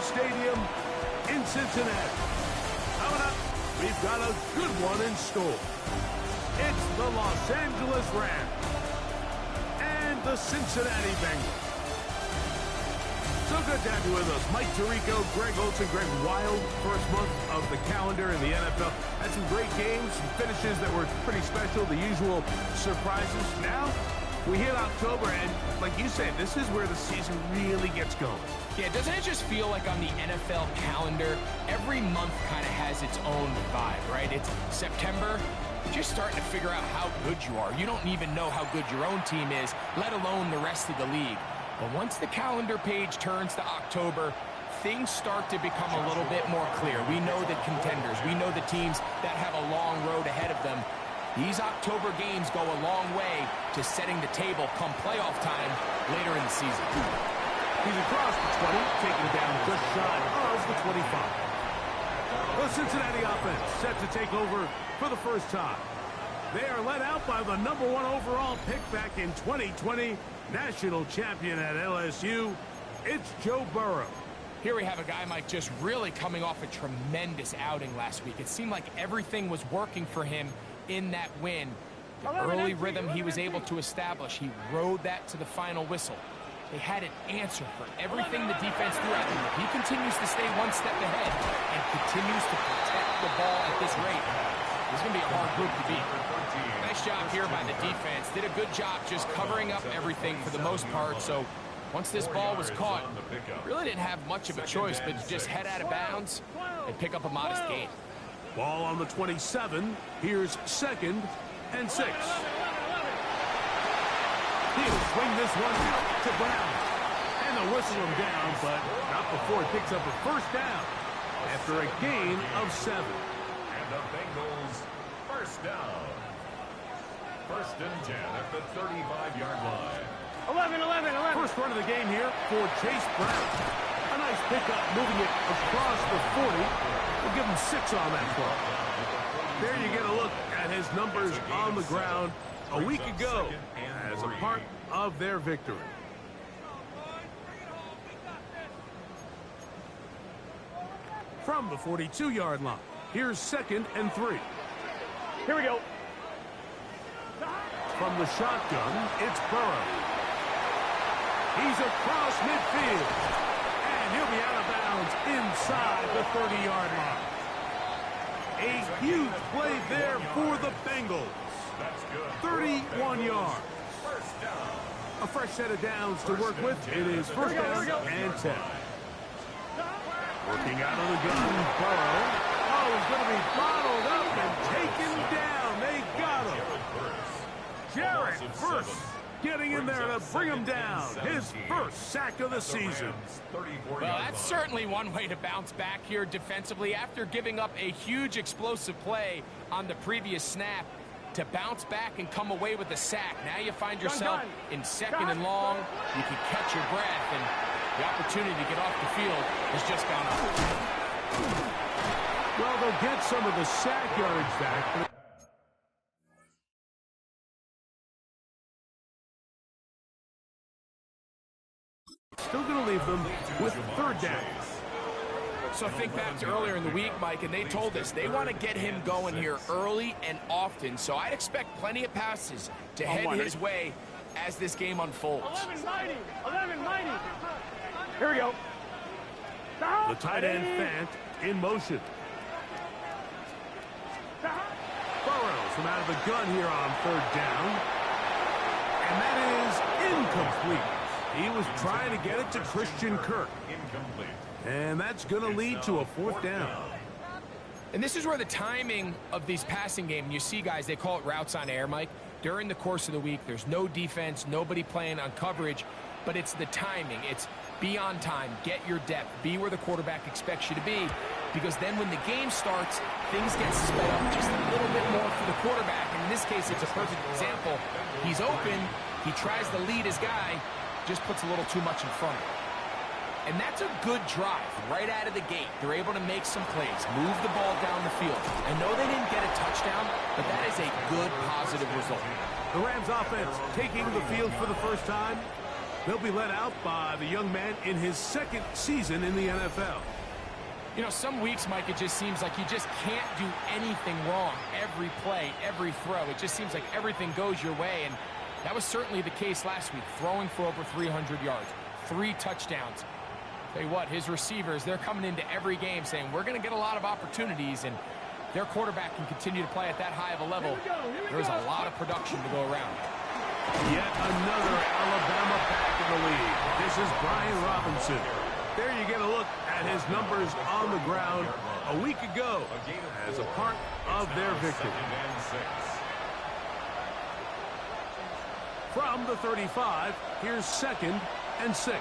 Stadium in Cincinnati. Coming up, we've got a good one in store. It's the Los Angeles Rams and the Cincinnati Bengals. So good to have you with us. Mike Tirico, Greg Olson. Greg, wild first month of the calendar in the NFL. Had some great games, some finishes that were pretty special, the usual surprises. Now, we hit October, and like you said, this is where the season really gets going. Yeah, doesn't it just feel like on the NFL calendar, every month kind of has its own vibe, right? It's September, you're just starting to figure out how good you are. You don't even know how good your own team is, let alone the rest of the league. But once the calendar page turns to October, things start to become a little bit more clear. We know the contenders. We know the teams that have a long road ahead of them. These October games go a long way to setting the table come playoff time later in the season. He's across the 20, taking it down just shy of the 25. The Cincinnati offense set to take over for the first time. They are led out by the #1 overall pick back in 2020, national champion at LSU. It's Joe Burrow. Here we have a guy, Mike, just really coming off a tremendous outing last week. It seemed like everything was working for him in that win. The early rhythm he was able to establish, he rode that to the final whistle. They had an answer for everything the defense threw at him. If he continues to stay one step ahead and continues to protect the ball at this rate, it's going to be a hard group to beat. Nice job here by the defense. Did a good job just covering up everything for the most part. So once this ball was caught, really didn't have much of a choice but to just head out of bounds and pick up a modest gain. Ball on the 27. Here's 2nd and 6. He'll swing this one out to Brown. And they'll whistle him down, but not before he picks up a first down after a gain of 7. And the Bengals first down. 1st and 10 at the 35-yard line. 11. First run of the game here for Chase Brown. A nice pickup, moving it across the 40. We'll give him 6 on that play. There you get a look at his numbers on the ground a week ago as a part of their victory. From the 42-yard line, here's 2nd and 3. Here we go. From the shotgun, it's Burrow. He's across midfield. And he'll be out of bounds inside the 30-yard line. A huge play there for the Bengals. 31 yards. A fresh set of downs to work with. It is 1st down and 10. Working out of the gun, Burrow. Oh, he's going to be bottled up and taken down. They got him. Jarrett first getting in there to bring him down. His first sack of the season. Well, that's certainly one way to bounce back here defensively after giving up a huge explosive play on the previous snap. To bounce back and come away with a sack. Now you find yourself in 2nd and long. You can catch your breath, and the opportunity to get off the field has just gone up. Well, they'll get some of the sack yards back. Still going to leave them with 3rd down. So think back to earlier in the week, Mike, and they told us they want to get him going here early and often. So I'd expect plenty of passes to head his way as this game unfolds. 11-90. Here we go. The tight end Fant in motion. Burrows from out of the gun here on 3rd down. And that is incomplete. He was trying to get it to Christian Kirk. Incomplete. And that's going to lead to a 4th down. And this is where the timing of these passing game, you see guys, they call it routes on air, Mike. During the course of the week, there's no defense, nobody playing on coverage, but it's the timing. It's be on time, get your depth, be where the quarterback expects you to be, because then when the game starts, things get sped up just a little bit more for the quarterback. And in this case, it's a perfect example. He's open, he tries to lead his guy, just puts a little too much in front of him. And that's a good drive right out of the gate. They're able to make some plays, move the ball down the field. I know they didn't get a touchdown, but that is a good, positive result. The Rams offense taking the field for the first time. They'll be led out by the young man in his second season in the NFL. You know, some weeks, Mike, it just seems like you just can't do anything wrong. Every play, every throw, it just seems like everything goes your way. And that was certainly the case last week, throwing for over 300 yards, 3 touchdowns. Tell you what, his receivers, they're coming into every game saying, we're going to get a lot of opportunities, and their quarterback can continue to play at that high of a level. There's a lot of production to go around. Yet another Alabama back in the lead. This is Brian Robinson. There you get a look at his numbers on the ground a week ago as a part of their victory. From the 35, here's 2nd and 6.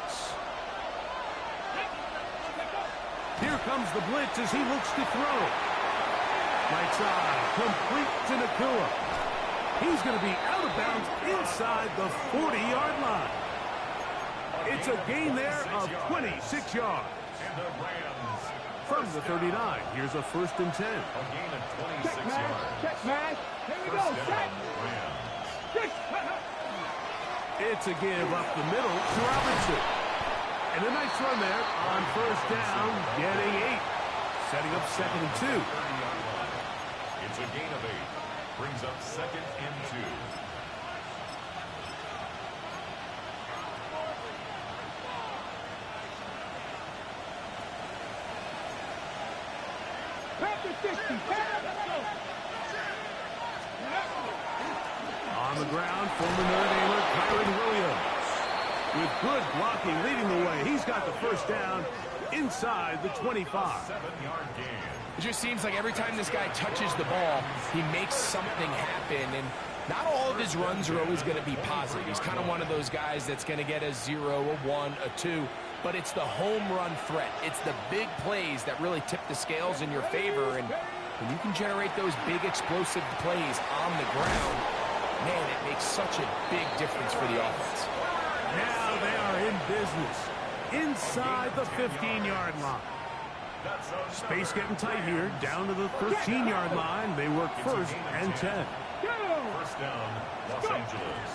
Here comes the blitz as he looks to throw. Right side, complete to Nakua. He's going to be out of bounds inside the 40-yard line. It's a gain there of 26 yards. From the 39, here's a 1st and 10. A gain of 26 yards. Check, man. Here we go. Check. It's a give up the middle to Robinson. And a nice run there on 1st down, getting 8. Setting up 2nd and 2. It's a gain of 8. Brings up 2nd and 2. On the ground, former Notre Damer Kyron Williams. With good blocking leading the way. He's got the 1st down inside the 25. 7-yard gain. It just seems like every time this guy touches the ball, he makes something happen. And not all of his runs are always going to be positive. He's kind of one of those guys that's going to get a 0, a 1, a 2. But it's the home run threat. It's the big plays that really tip the scales in your favor. And when you can generate those big explosive plays on the ground, man, it makes such a big difference for the offense. Now they are in business inside the 15-yard line. Space getting tight here, down to the 13-yard line. They work 1st and 10. 1st down, Los Angeles.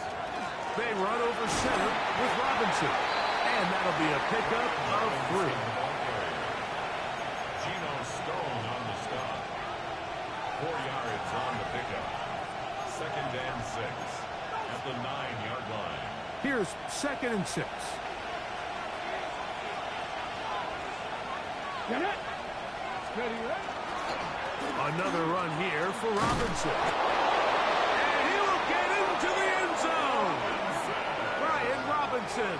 They run over center with Robinson. And that'll be a pickup of 3. Geno Stone on the stop. 4 yards on the pickup. 2nd and 6 at the 9-yard line. Here's 2nd and 6. Another run here for Robinson. And he will get into the end zone. Brian Robinson.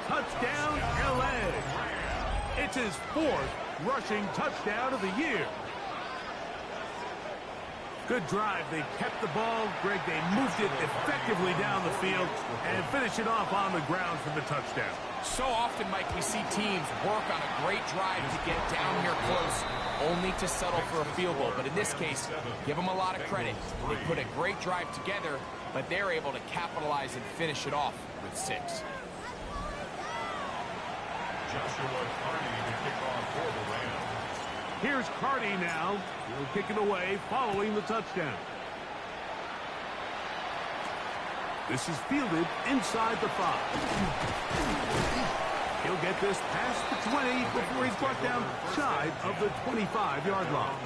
Touchdown, L.A. It's his 4th rushing touchdown of the year. Good drive. They kept the ball. Greg, they moved it effectively down the field and finish it off on the ground for the touchdown. So often, Mike, we see teams work on a great drive to get down here close, only to settle for a field goal. But in this case, give them a lot of credit. They put a great drive together, but they're able to capitalize and finish it off with 6. Joshua Carney to kick off for the Rams. Here's Carney now. He'll kick it away following the touchdown. This is fielded inside the 5. He'll get this past the 20 before he's brought down shy of the 25-yard line.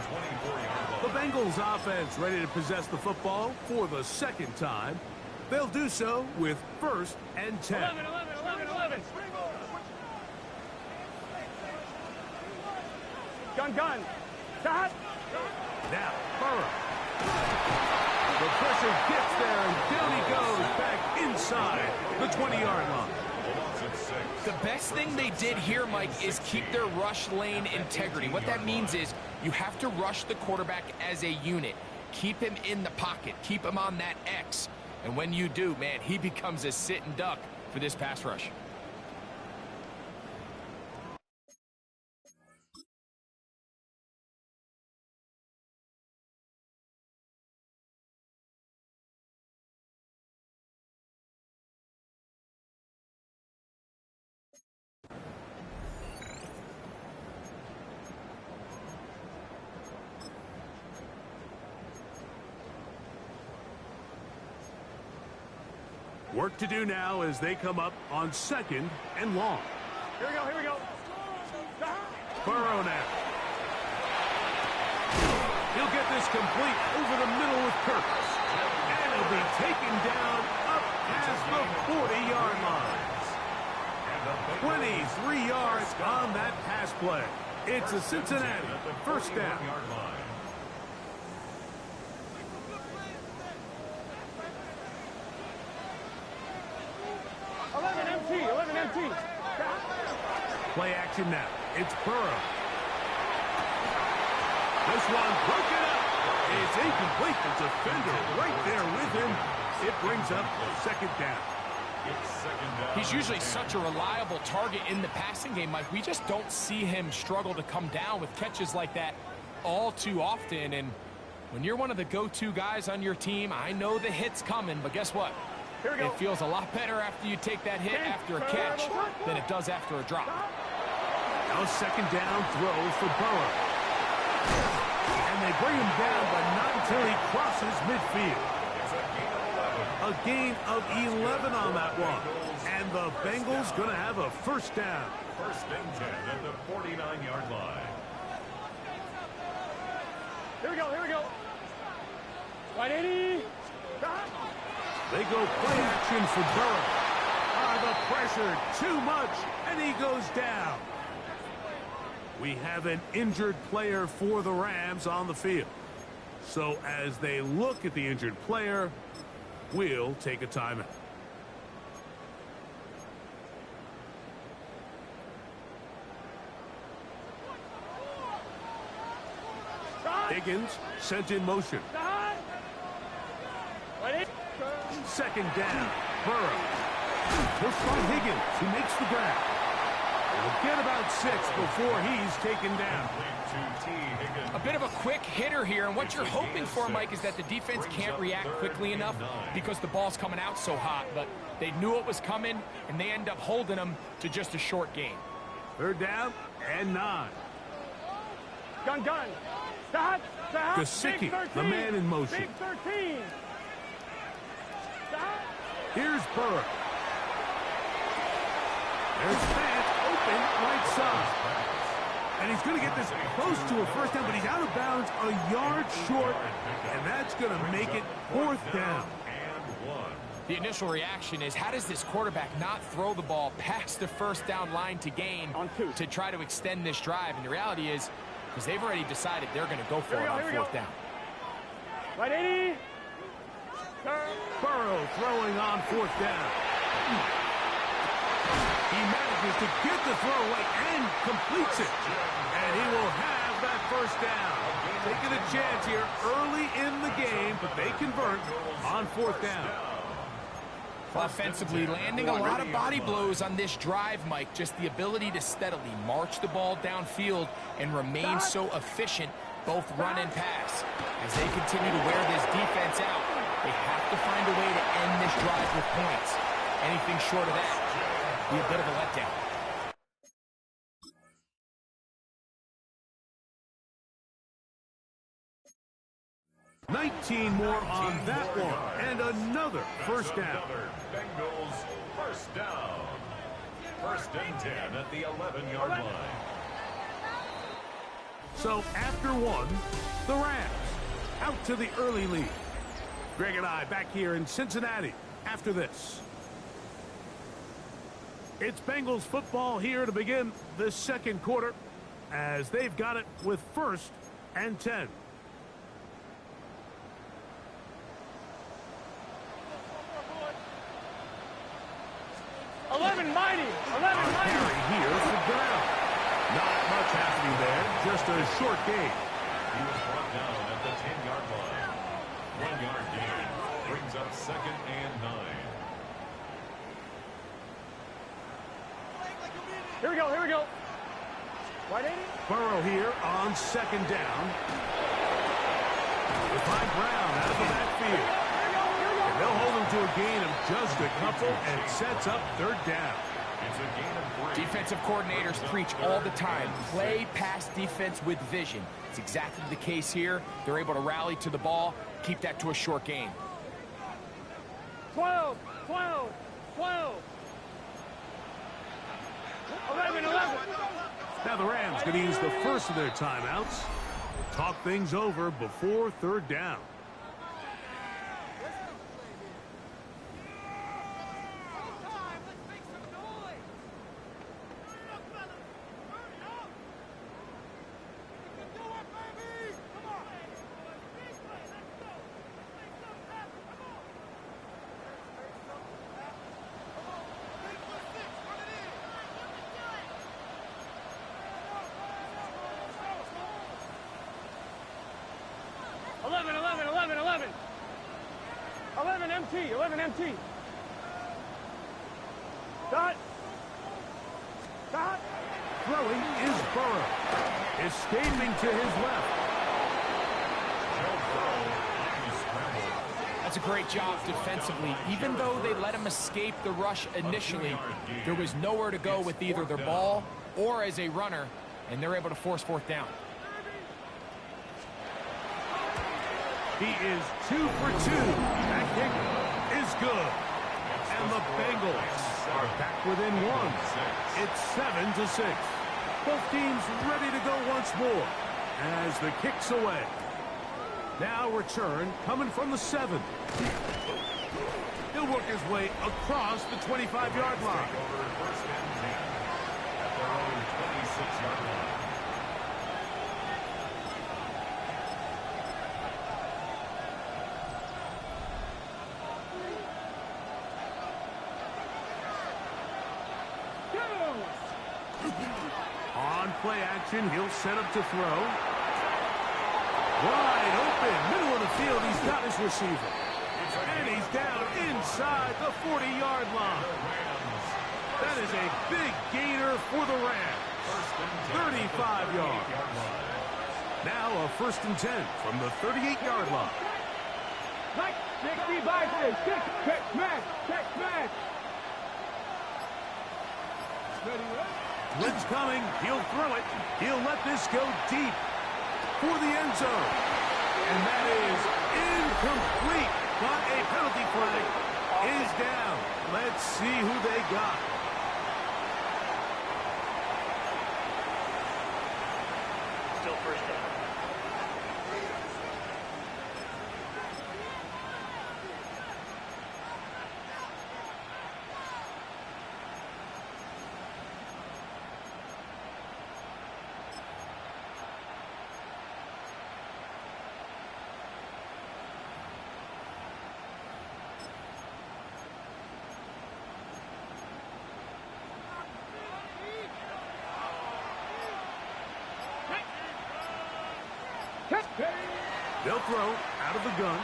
The Bengals offense ready to possess the football for the 2nd time. They'll do so with 1st and 10. 11. Gun. Shot. Now, Burrow. The pressure gets there, and down he goes back inside the 20-yard line. The best thing they did here, Mike, is keep their rush lane integrity. What that means is you have to rush the quarterback as a unit. Keep him in the pocket. Keep him on that X. And when you do, man, he becomes a sitting duck for this pass rush. Work to do now as they come up on 2nd and long. Here we go, here we go. Burrow now. He'll get this complete over the middle with Kirk. And he'll be taken down up past the 40-yard line. 23 yards on that pass play. It's a Cincinnati first down. 11 MT. Play action now. It's Burrow. This one broken up. It's incomplete. The defender right there with him. It brings up 2nd down. He's usually such a reliable target in the passing game, Mike. We just don't see him struggle to come down with catches like that all too often. And when you're one of the go-to guys on your team, I know the hit's coming, but guess what? It feels a lot better after you take that hit after a catch than it does after a drop. Now 2nd down throw for Burrow. And they bring him down, but not until he crosses midfield. A gain of 11 on that one. And the Bengals going to have a first down. 1st and 10 at the 49-yard line. Here we go, here we go. 180. They go play action for Burrow. The pressure too much, and he goes down. We have an injured player for the Rams on the field. So as they look at the injured player, we'll take a timeout. Higgins sent in motion. 2nd down. Burrow. He'll find Higgins, who makes the grab. He'll get about 6 before he's taken down. A bit of a quick hitter here, and what you're hoping for, Mike, is that the defense can't react quickly enough because the ball's coming out so hot. But they knew it was coming, and they end up holding them to just a short gain. 3rd down and 9. Gun. Gesicki, the man in motion. Big 13. Here's Burrow. There's Fant open right side. And he's going to get this close to a first down, but he's out of bounds a yard short, and that's going to make it 4th down. The initial reaction is, how does this quarterback not throw the ball past the first down line to gain to try to extend this drive? And the reality is, because they've already decided they're going to go for it on 4th down. 180. Burrow throwing on 4th down. He manages to get the throw away and completes it. And he will have that first down. Taking a chance here early in the game, but they convert on 4th down. Offensively, landing a lot of body blows on this drive, Mike. Just the ability to steadily march the ball downfield and remain so efficient, both run and pass. As they continue to wear this defense out, they have to find a way to end this drive with points. Anything short of that be a bit of a letdown. $19 more on that one, and another first down. Bengals first down. 1st and 10 at the 11-yard line. So after one, the Rams out to the early lead. Greg and I back here in Cincinnati after this. It's Bengals football here to begin the 2nd quarter as they've got it with 1st and 10. Mighty. 11 mighty. Carry here for Brown. Not much happening there, just a short gain. He was brought down at the 10-yard line. 1-yard gain brings up 2nd and 9. Here we go. 180. Burrow here on 2nd down. They find Brown out of the backfield. And they'll hold him to a gain of just a couple, and it sets up 3rd down. It's a gain of 3. Defensive coordinators preach all the time, play pass defense with vision. It's exactly the case here. They're able to rally to the ball, keep that to a short gain. 12, 12, 12. 11, 11. Now the Rams going to use the first of their timeouts. Talk things over before third down. MT, 11 MT. Dot. Dot. Throwing is Burrow. Escaping to his left. That's a great job defensively. Even though they let him escape the rush initially, there was nowhere to go with either their ball or as a runner, and they're able to force fourth down. He is 2 for 2. That kick is good. And the Bengals are back within one. It's 7-6. Both teams ready to go once more as the kick's away. Now return coming from the 7. He'll work his way across the 25-yard line. First and 10 at their own 26-yard line. On play action, he'll set up to throw. Wide open, middle of the field, he's got his receiver. And he's down inside the 40-yard line. That is a big gainer for the Rams. 35 yards. Now a 1st and 10 from the 38-yard line. Mike, check bicycle, check smash, check smash. Blitz coming. He'll throw it. He'll let this go deep for the end zone. And that is incomplete. But a penalty flag is down. Let's see who they got. Still first down. They'll throw out of the gun.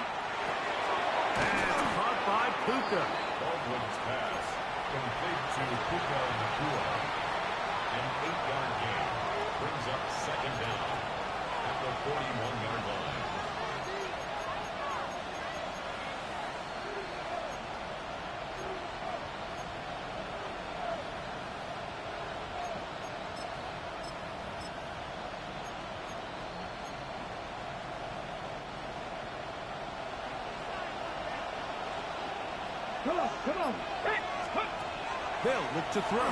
And caught by Puka. Baldwin's pass complete to Puka Nakua. An 8-yard gain brings up 2nd down at the 41-yard line. Come on. They'll look to throw.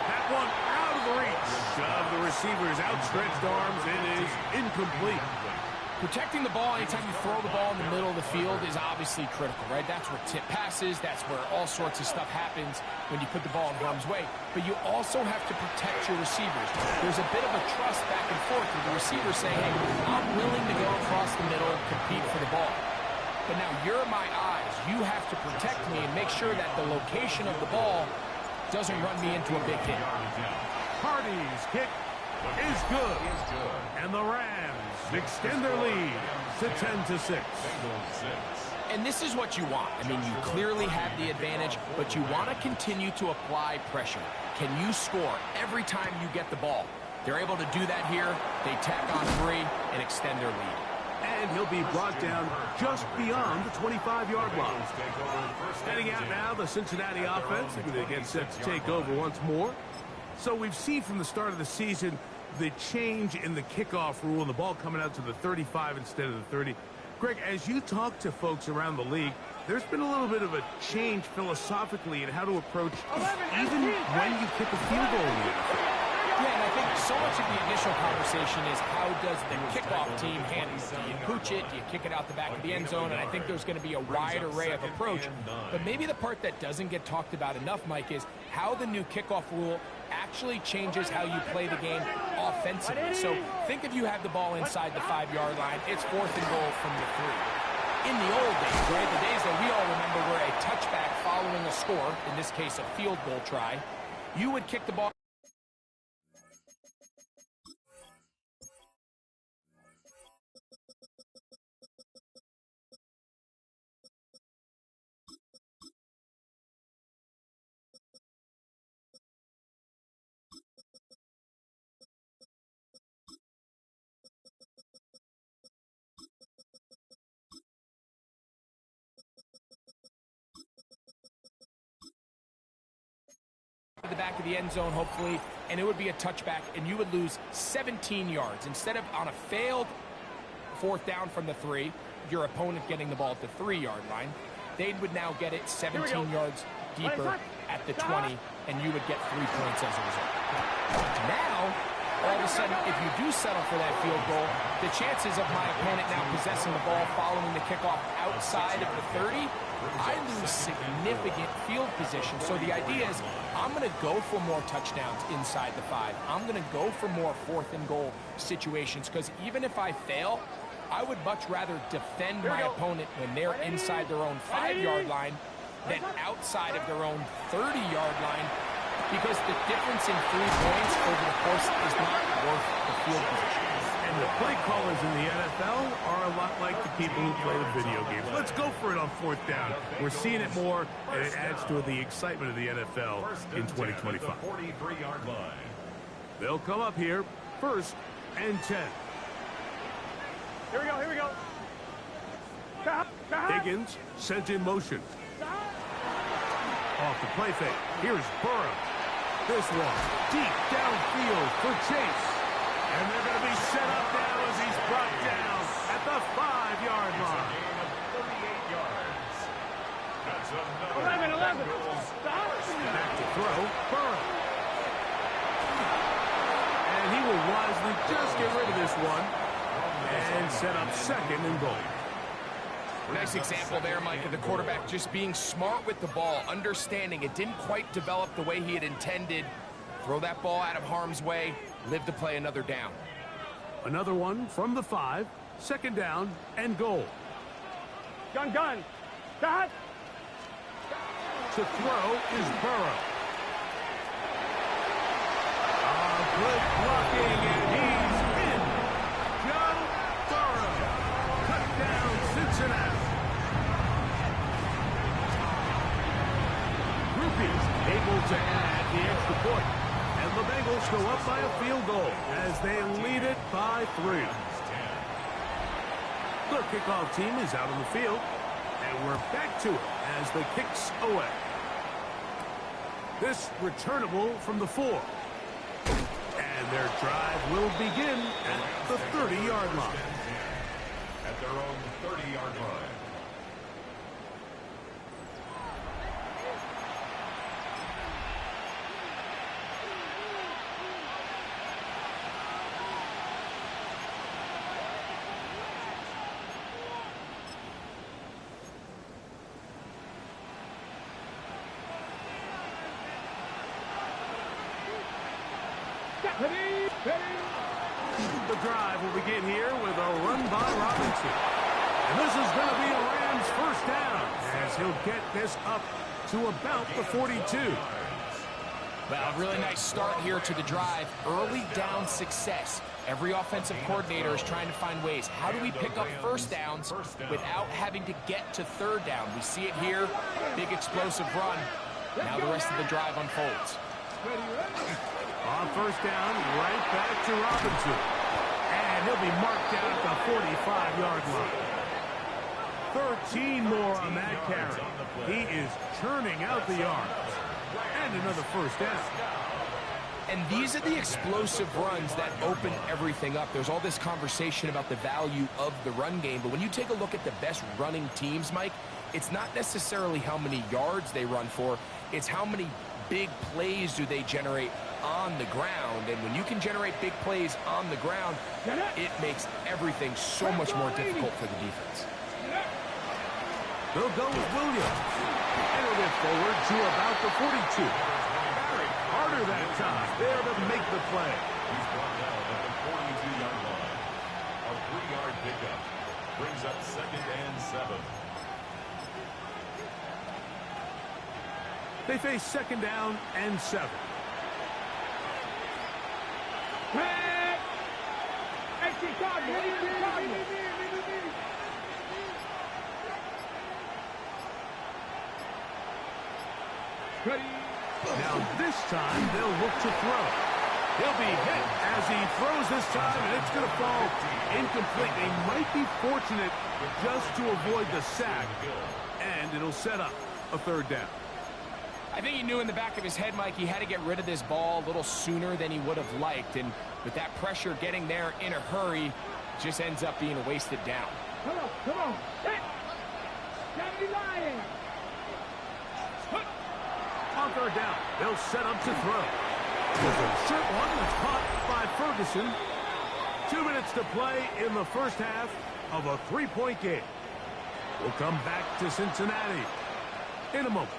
That one out of the reach of the receiver's outstretched arms. It is incomplete. Protecting the ball anytime you throw the ball in the middle of the field is obviously critical, right? That's where tip passes, that's where all sorts of stuff happens when you put the ball in harm's way. But you also have to protect your receivers. There's a bit of a trust back and forth with the receiver saying, hey, I'm willing to go across the middle and compete for the ball. But now you're my eyes. You have to protect me and make sure that the location of the ball doesn't run me into a big hit. Hardy's kick is good. And the Rams extend their lead to 10-6. And this is what you want. I mean, you clearly have the advantage, but you want to continue to apply pressure. Can you score every time you get the ball? They're able to do that here. They tack on 3 and extend their lead. And he'll be brought down just beyond the 25-yard line. Heading out now, the Cincinnati offense. They get set to take over once more. So we've seen from the start of the season the change in the kickoff rule and the ball coming out to the 35 instead of the 30. Greg, as you talk to folks around the league, there's been a little bit of a change philosophically in how to approach even when you kick a field goal in the NFL. Yeah, and I think so much of the initial conversation is how does the kickoff team handle it? Do you pooch it? Do you kick it out the back of the end zone? And I think there's going to be a wide array of approach. But maybe the part that doesn't get talked about enough, Mike, is how the new kickoff rule actually changes how you play the game offensively. So think if you have the ball inside the 5-yard line, it's 4th and goal from the 3. In the old days, right, the days that we all remember were a touchback following a score, in this case a field goal try, you would kick the ball to the back of the end zone, hopefully, and it would be a touchback, and you would lose 17 yards. Instead of on a failed 4th down from the 3, your opponent getting the ball at the 3-yard line, they would now get it 17 yards deeper at the 20, and you would get 3 points as a result. Now, all of a sudden, if you do settle for that field goal, the chances of my opponent now possessing the ball following the kickoff outside of the 30, I lose significant field position. So the idea is I'm going to go for more touchdowns inside the 5. I'm going to go for more 4th and goal situations, because even if I fail, I would much rather defend my opponent when they're inside their own 5-yard line than outside of their own 30-yard line, because the difference in 3 points over the course is not worth the field position. And the play callers in the NFL are a lot like the people who play the video games. Let's go for it on 4th down. We're seeing it more, and it adds to the excitement of the NFL in 2025. They'll come up here, 1st and 10. Here we go. Higgins sent in motion. Off the play fake. Here's Burrow. This one deep downfield for Chase. And they're going to be set up now as he's brought down at the 5-yard line. Gain of 38 yards. That's another 11. Back to throw, Burrow. And he will wisely just get rid of this one and set up 2nd and goal. Nice example there, Mike, of the quarterback just being smart with the ball, understanding it didn't quite develop the way he had intended. Throw that ball out of harm's way, live to play another down. Another one from the 5, 2nd down and goal. Gun. Stop. To throw is Burrow. Good blocking, and he's in. Joe Burrow. Touchdown, Cincinnati. Rupees able to add the extra point. And the Bengals go up by a field goal as they lead it by 3. The kickoff team is out on the field, and we're back to it as the kicks away. This returnable from the 4. And their drive will begin at the 30-yard line. At their own 30-yard line. The drive will begin here with a run by Robinson. And this is going to be a Rams 1st down as he'll get this up to about the 42. Well, a really nice start here to the drive. Early down success. Every offensive coordinator is trying to find ways. How do we pick up 1st downs without having to get to 3rd down? We see it here. Big explosive run. Now the rest of the drive unfolds. On 1st down, right back to Robinson. And he'll be marked down at the 45-yard line. 13 more on that carry. He is churning out the yards. And another 1st down. And these are the explosive runs that open everything up. There's all this conversation about the value of the run game, but when you take a look at the best running teams, Mike, it's not necessarily how many yards they run for, it's how many big plays do they generate on the ground. And when you can generate big plays on the ground, it makes everything so much more difficult for the defense. They'll go with Williams. And it'll get forward to about the 42. Harder that time. There to make the play. He's brought down at the 42-yard line. A 3-yard pickup brings up 2nd and 7. They face 2nd down and 7. Now this time they'll look to throw. He'll be hit as he throws this time, and it's going to fall incomplete. They might be fortunate just to avoid the sack, and it'll set up a 3rd down. I think he knew in the back of his head, Mike, he had to get rid of this ball a little sooner than he would have liked. And with that pressure getting there in a hurry, it just ends up being a wasted down. Come on. Hit. Johnny Lion. On 3rd down, they'll set up to throw. There's a short one that's caught by Ferguson. 2 minutes to play in the first half of a 3-point game. We'll come back to Cincinnati in a moment.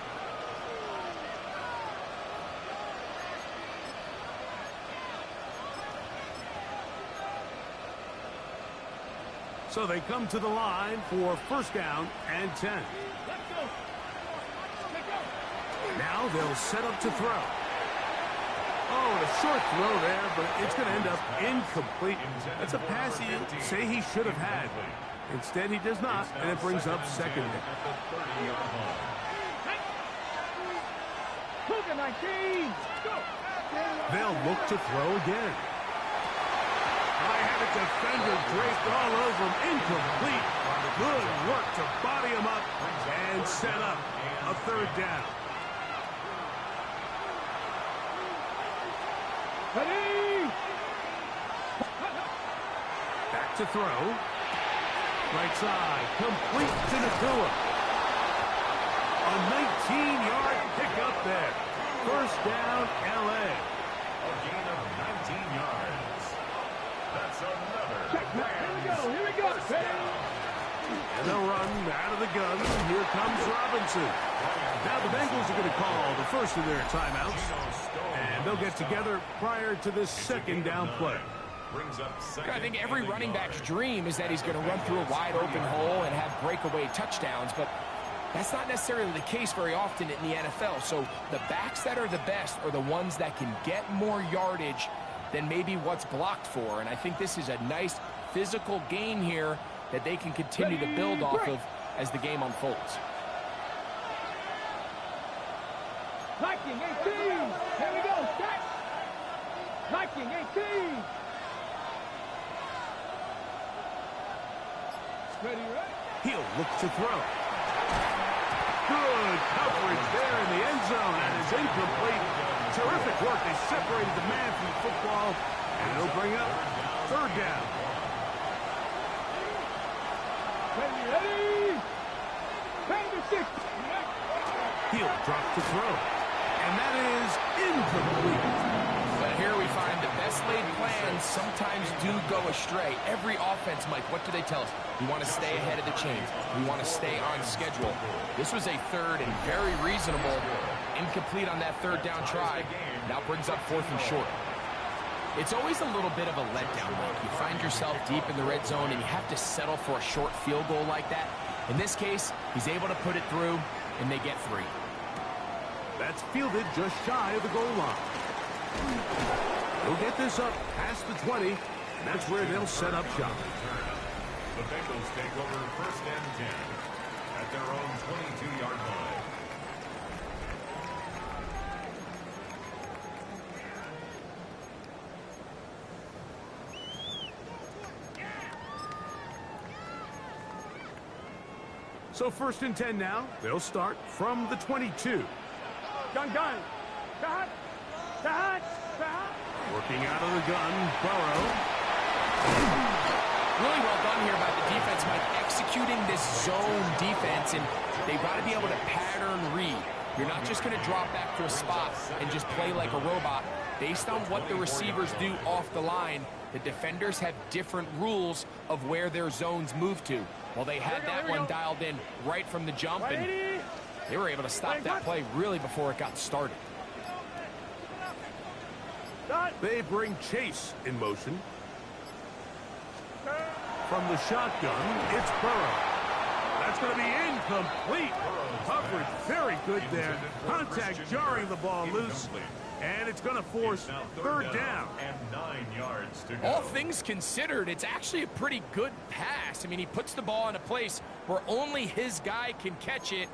So they come to the line for 1st down and 10. Now they'll set up to throw. Oh, a short throw there, but it's going to end up incomplete. That's a pass he'd say he should have had. Instead, he does not, and it brings up 2nd down. They'll look to throw again. I have a defender draped all over him. Incomplete. Good work to body him up and set up a 3rd down. Back to throw. Right side. Complete to Nakua. A 19-yard pickup there. 1st down, L.A. A gain of 19 yards. That's another. Here we go. And they'll run out of the gun. Here comes Robinson. Now the Bengals are going to call the first of their timeouts. And they'll get together prior to this 2nd down play. I think every running back's dream is that he's going to run through a wide open hole and have breakaway touchdowns, but that's not necessarily the case very often in the NFL. So the backs that are the best are the ones that can get more yardage than maybe what's blocked for. And I think this is a nice physical gain here that they can continue to build off of as the game unfolds. Viking 18. Here we go. Set. Viking 18. Ready, right? He'll look to throw. Good coverage there in the end zone. That is incomplete. Terrific work. They separated the man from the football, and it'll bring up 3rd down. Ready. 10-6. He'll drop to throw. And that is incomplete. But here we find the best laid plans sometimes do go astray. Every offense, Mike, what do they tell us? We want to stay ahead of the chains. We want to stay on schedule. This was a 3rd and very reasonable. Incomplete on that 3rd down try. Now brings up 4th and short. It's always a little bit of a letdown, Mike. You find yourself deep in the red zone and you have to settle for a short field goal like that. In this case, he's able to put it through, and they get 3. That's fielded just shy of the goal line. He'll get this up past the 20, and that's where they'll set up shop. The Bengals take over 1st and 10 at their own 22-yard line. So 1st and 10 now. They'll start from the 22. Gun. Working out of the gun, Burrow. Really well done here by the defense, Mike, executing this zone defense, and they've got to be able to pattern read. You're not just going to drop back to a spot and just play like a robot. Based on what the receivers do off the line, the defenders have different rules of where their zones move to. Well, they had that one dialed in right from the jump, and they were able to stop that play really before it got started. They bring Chase in motion. From the shotgun, it's Burrow. That's going to be incomplete. Coverage very good there. Contact jarring the ball loose. And it's going to force third down. And 9 yards to go. All things considered, it's actually a pretty good pass. I mean, he puts the ball in a place where only his guy can catch it.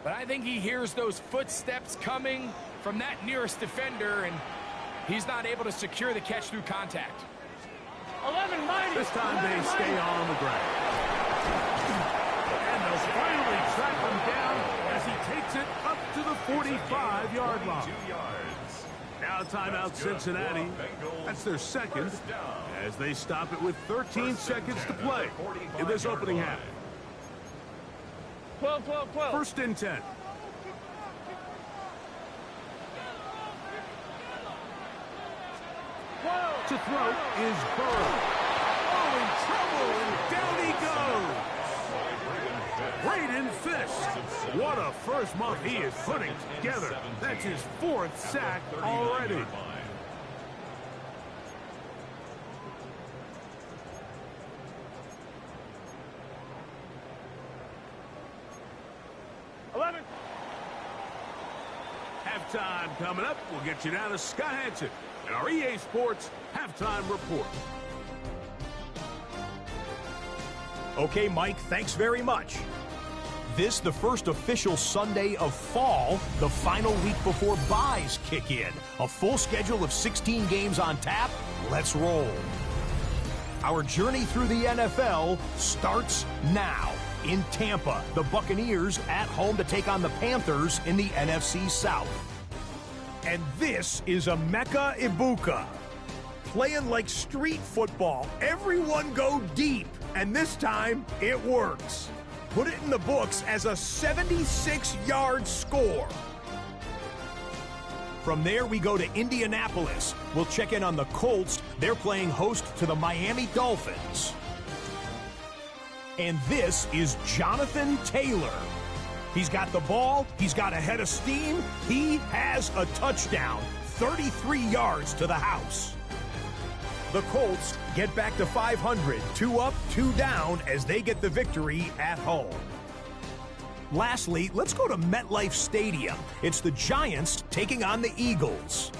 But I think he hears those footsteps coming from that nearest defender, and he's not able to secure the catch through contact. 11 minus. This time they stay on the ground. And they'll finally track him down as he takes it up to the 45-yard line. 2 yards. Now timeout Cincinnati. That's their second as they stop it with 13 seconds to play in this opening half. 12, 12, 12. First and 10. To throw is Burrow. Oh, in trouble, and down he goes. Braden Fisk. What a first month he is putting together. That's his 4th sack already. Halftime coming up. We'll get you down to Scott Hansen and our EA Sports Halftime Report. Okay, Mike, thanks very much. This, the first official Sunday of fall, the final week before byes kick in. A full schedule of 16 games on tap. Let's roll. Our journey through the NFL starts now. In Tampa, the Buccaneers at home to take on the Panthers in the NFC South. And this is Emeka Ibuka. Playing like street football. Everyone go deep. And this time, it works. Put it in the books as a 76-yard score. From there, we go to Indianapolis. We'll check in on the Colts. They're playing host to the Miami Dolphins. And this is Jonathan Taylor. He's got the ball. He's got a head of steam. He has a touchdown. 33 yards to the house. The Colts get back to 500. 2 up, 2 down as they get the victory at home. Lastly, let's go to MetLife Stadium. It's the Giants taking on the Eagles.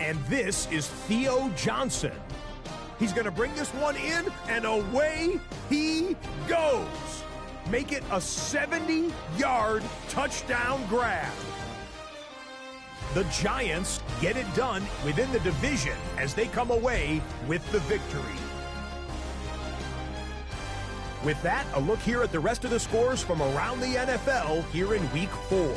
And this is Theo Johnson. He's going to bring this one in, and away he goes. Make it a 70-yard touchdown grab. The Giants get it done within the division as they come away with the victory. With that, a look here at the rest of the scores from around the NFL here in Week 4.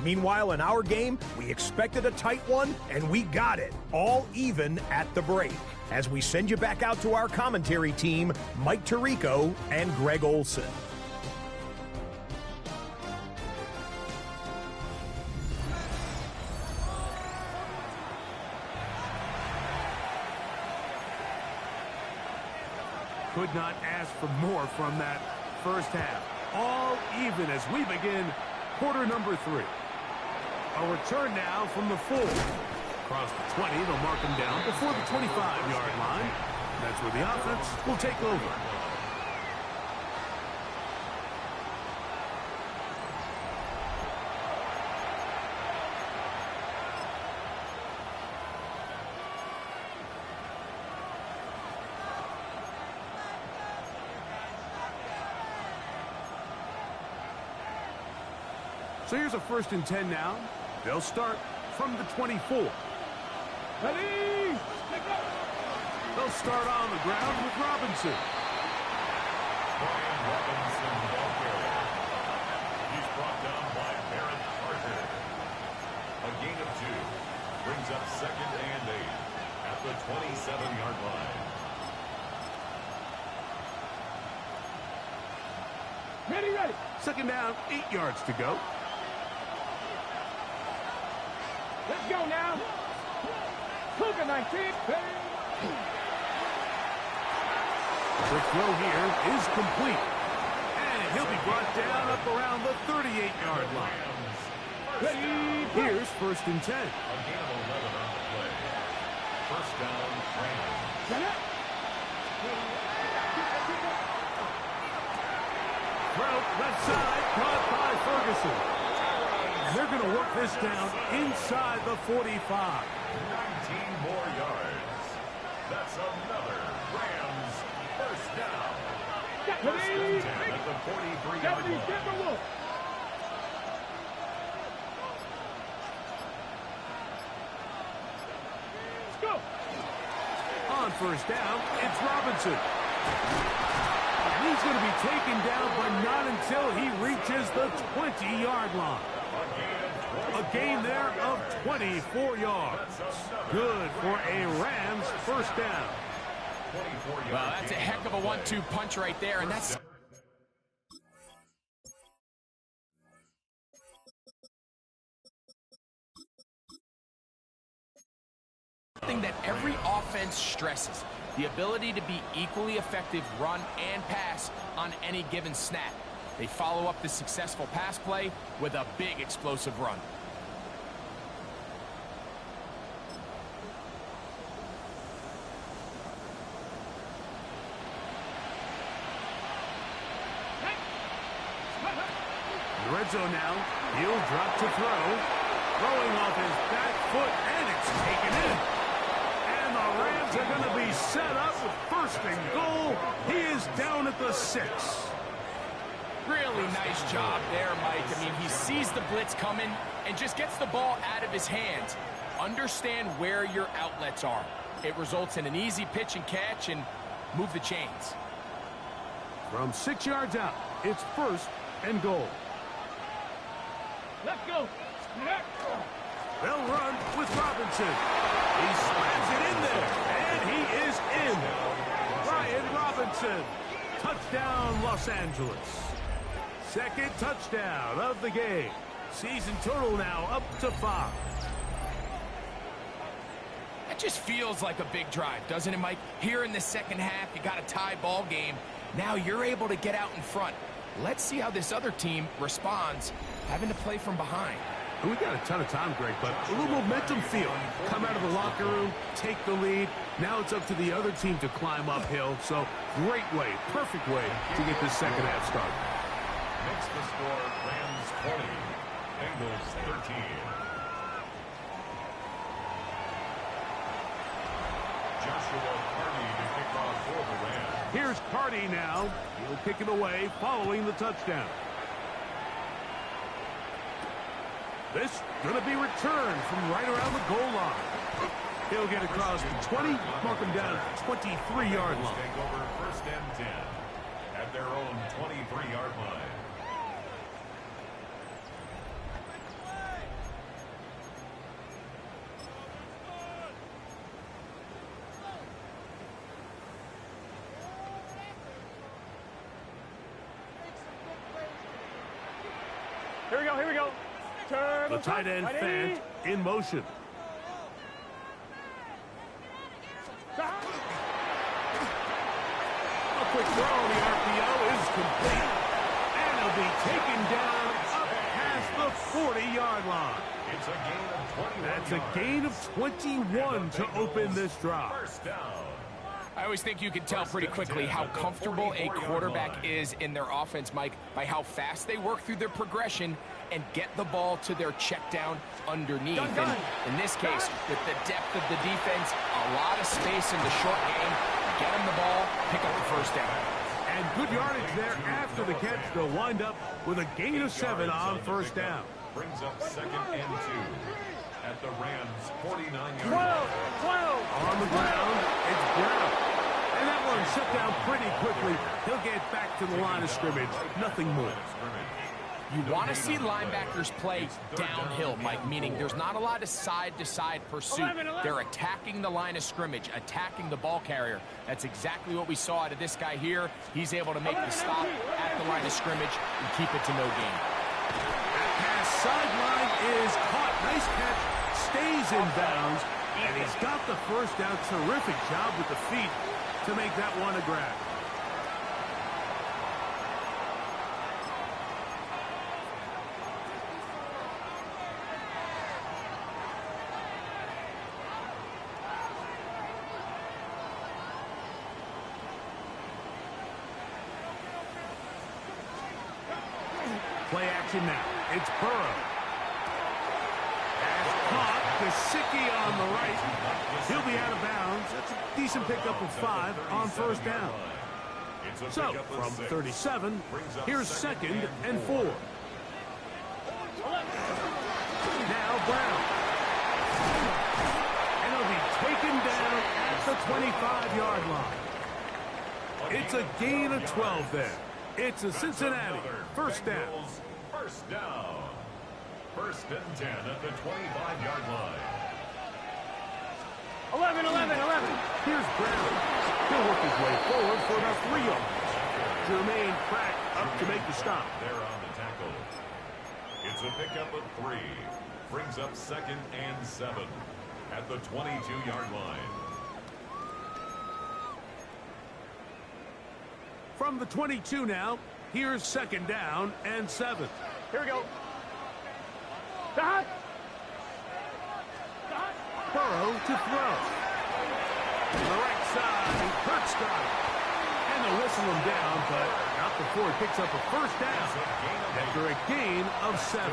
Meanwhile, in our game, we expected a tight one, and we got it, all even at the break. As we send you back out to our commentary team, Mike Tirico and Greg Olson. Could not ask for more from that first half. All even as we begin quarter number 3. A return now from the 4. Across the 20, they'll mark him down before the 25-yard line. That's where the offense will take over. So here's a 1st and 10 now. They'll start from the 24. Ready? They'll start on the ground with Robinson. Brian Robinson, the ball carrier. He's brought down by Barrett Carter. A gain of 2. Brings up 2nd and 8 at the 27-yard line. Ready, ready. 2nd down, 8 yards to go. Let's go now. Cougar 19. The throw here is complete. And he'll be brought down up around the 38-yard line. Ready. Here's 1st and 10. A gain of 11 on the play. 1st down, Rams. Set up. Throw left side, caught by Ferguson. And they're going to work this down inside the 45. 19 more yards. That's another Rams 1st down. 1st and 10 at the 43-yard line. Let's go. On 1st down, it's Robinson. He's going to be taken down, but not until he reaches the 20-yard line. A gain there of 24 yards. Good for a Rams 1st down. Well, that's a heck of a 1-2 punch right there, and that's something that every offense stresses. The ability to be equally effective run and pass on any given snap. They follow up the successful pass play with a big explosive run. The red zone now. He'll drop to throw. Throwing off his back foot, and it's taken in. And the Rams are going to be set up with 1st and goal. He is down at the 6. Really nice job there, Mike. I mean, he sees the blitz coming and just gets the ball out of his hands. Understand where your outlets are. It results in an easy pitch and catch and move the chains. From 6 yards out, it's 1st and goal. Let's go. They'll run with Robinson. He slams it in there, and he is in. Brian Robinson. Touchdown, Los Angeles. 2nd touchdown of the game. Season total now up to 5. That just feels like a big drive, doesn't it, Mike? Here in the 2nd half, you got a tie ball game. Now you're able to get out in front. Let's see how this other team responds, having to play from behind. We got a ton of time, Greg, but a little momentum feel. Come out of the locker room, take the lead. Now it's up to the other team to climb uphill. So great way, perfect way to get this 2nd half started. Makes the score Rams 20, Bengals 13. Joshua Carney to kick off for the Rams. Here's Carney now. He'll kick it away following the touchdown. This going to be returned from right around the goal line. He'll get across the 20, mark him down at the 23-yard line. Take over 1st and 10 at their own 23-yard line. Here we go, here we go. Turn The tight end Fant in motion. Go. A quick throw on the RPO is complete. And he'll be taken down up past the 40-yard line. It's a gain of 21 That's a yards. gain of 21 to open this drive. 1st down. I always think you can tell pretty quickly how comfortable a quarterback is in their offense, Mike, by how fast they work through their progression and get the ball to their check down underneath. And in this case, with the depth of the defense, a lot of space in the short game, get them the ball, pick up the 1st down. And good yardage there after the catch to wind up with a gain of 7 on 1st down. Brings up 2nd and 2 at the Rams 49-yard 12, line. 12. On the ground, it's Brown. And that one shut down pretty quickly. He'll get back to the line of scrimmage. Nothing more. You want to see linebackers play downhill, Mike, meaning there's not a lot of side-to-side pursuit. They're attacking the line of scrimmage, attacking the ball carrier. That's exactly what we saw out of this guy here. He's able to make the stop at the line of scrimmage and keep it to no gain. Pass sideline is caught. Nice catch. Stays in bounds. And he's got the first down. Terrific job with the feet to make that one a grab. Play action now. It's Burrow. Pass caught. Gesicki on the right. He'll be out of bounds. That's a decent pickup of 5 on first down. So, from 37, here's 2nd and 4. Now Brown. And he'll be taken down at the 25-yard line. It's a gain of 12 there. It's a Cincinnati first down. First down. 1st and 10 at the 25-yard line. 11. Here's Brown. He'll work his way forward for about 3 yards. Jermaine Pratt up to make the stop. There on the tackle. It's a pickup of 3. Brings up 2nd and 7 at the 22-yard line. From the 22 now, here's 2nd down and 7. Here we go. Dot. Burrow to throw. To the right side, Kurt's got it. And they'll whistle him down, but not before he picks up a first down after a gain of 7.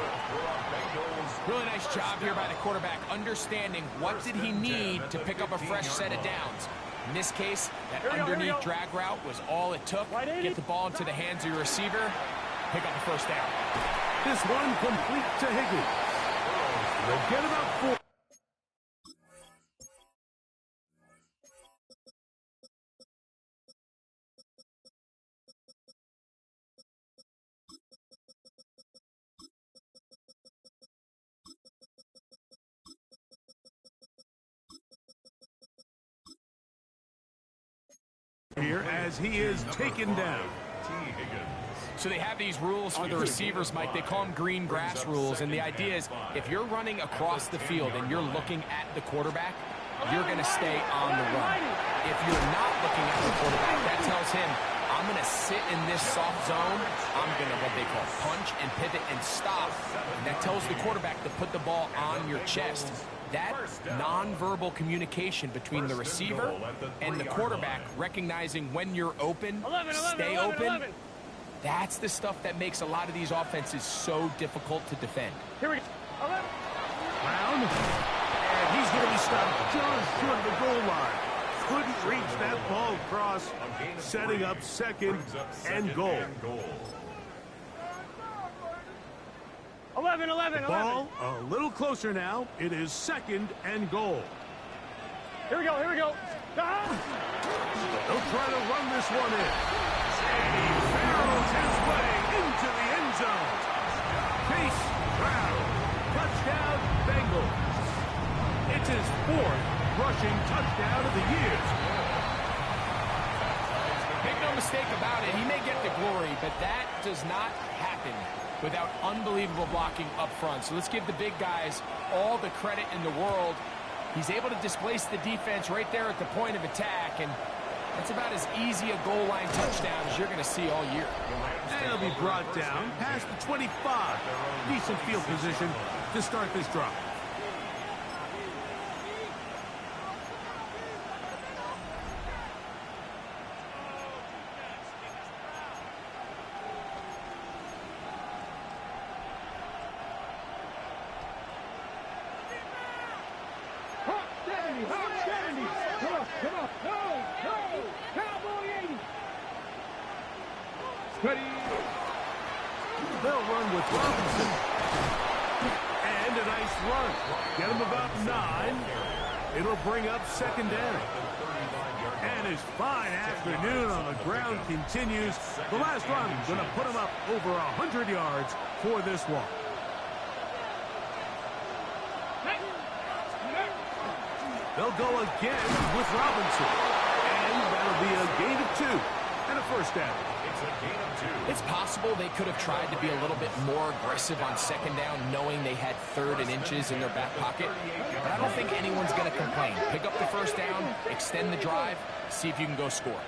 Really nice job here by the quarterback, understanding what did he need to pick up a fresh set of downs. In this case, that underneath drag route was all it took. Get the ball into the hands of your receiver, pick up a first down. This one complete to Higgins. They'll get about 4. Here as he is taken down. So they have these rules for the receivers, Mike. They call them green grass rules, and the idea is if you're running across the field and you're looking at the quarterback, you're going to stay on the run. If you're not looking at the quarterback, that tells him, I'm going to sit in this soft zone. I'm going to, what they call, punch and pivot and stop. And that tells the quarterback to put the ball on your chest. That nonverbal communication between the receiver and the quarterback, recognizing when you're open, stay open, that's the stuff that makes a lot of these offenses so difficult to defend. Here we go. Brown. And he's going to be stopped just short of the goal line. Couldn't reach that ball across, setting up 2nd and goal. 11. Ball a little closer now. It is 2nd and goal. Here we go. They'll try to run this one in. And he barrels his way into the end zone. Chase Brown. Touchdown, Bengals. It's his 4th rushing touchdown of the year. Make no mistake about it, he may get the glory, but that does not happen without unbelievable blocking up front. So let's give the big guys all the credit in the world. He's able to displace the defense right there at the point of attack, and that's about as easy a goal line touchdown as you're going to see all year. And he'll be brought down past the 25. Decent field position to start this drive. They'll run with Robinson. And a nice run. Get him about 9. It'll bring up second down. And his fine afternoon on the ground continues. The last run going to put him up over 100 yards for this one. They'll go again with Robinson. And that'll be a gain of 2 and a first down. It's a gain of 2. It's possible they could have tried to be a little bit more aggressive on second down, knowing they had 3rd and inches in their back pocket. But I don't think anyone's going to complain. Pick up the first down, extend the drive, see if you can go score.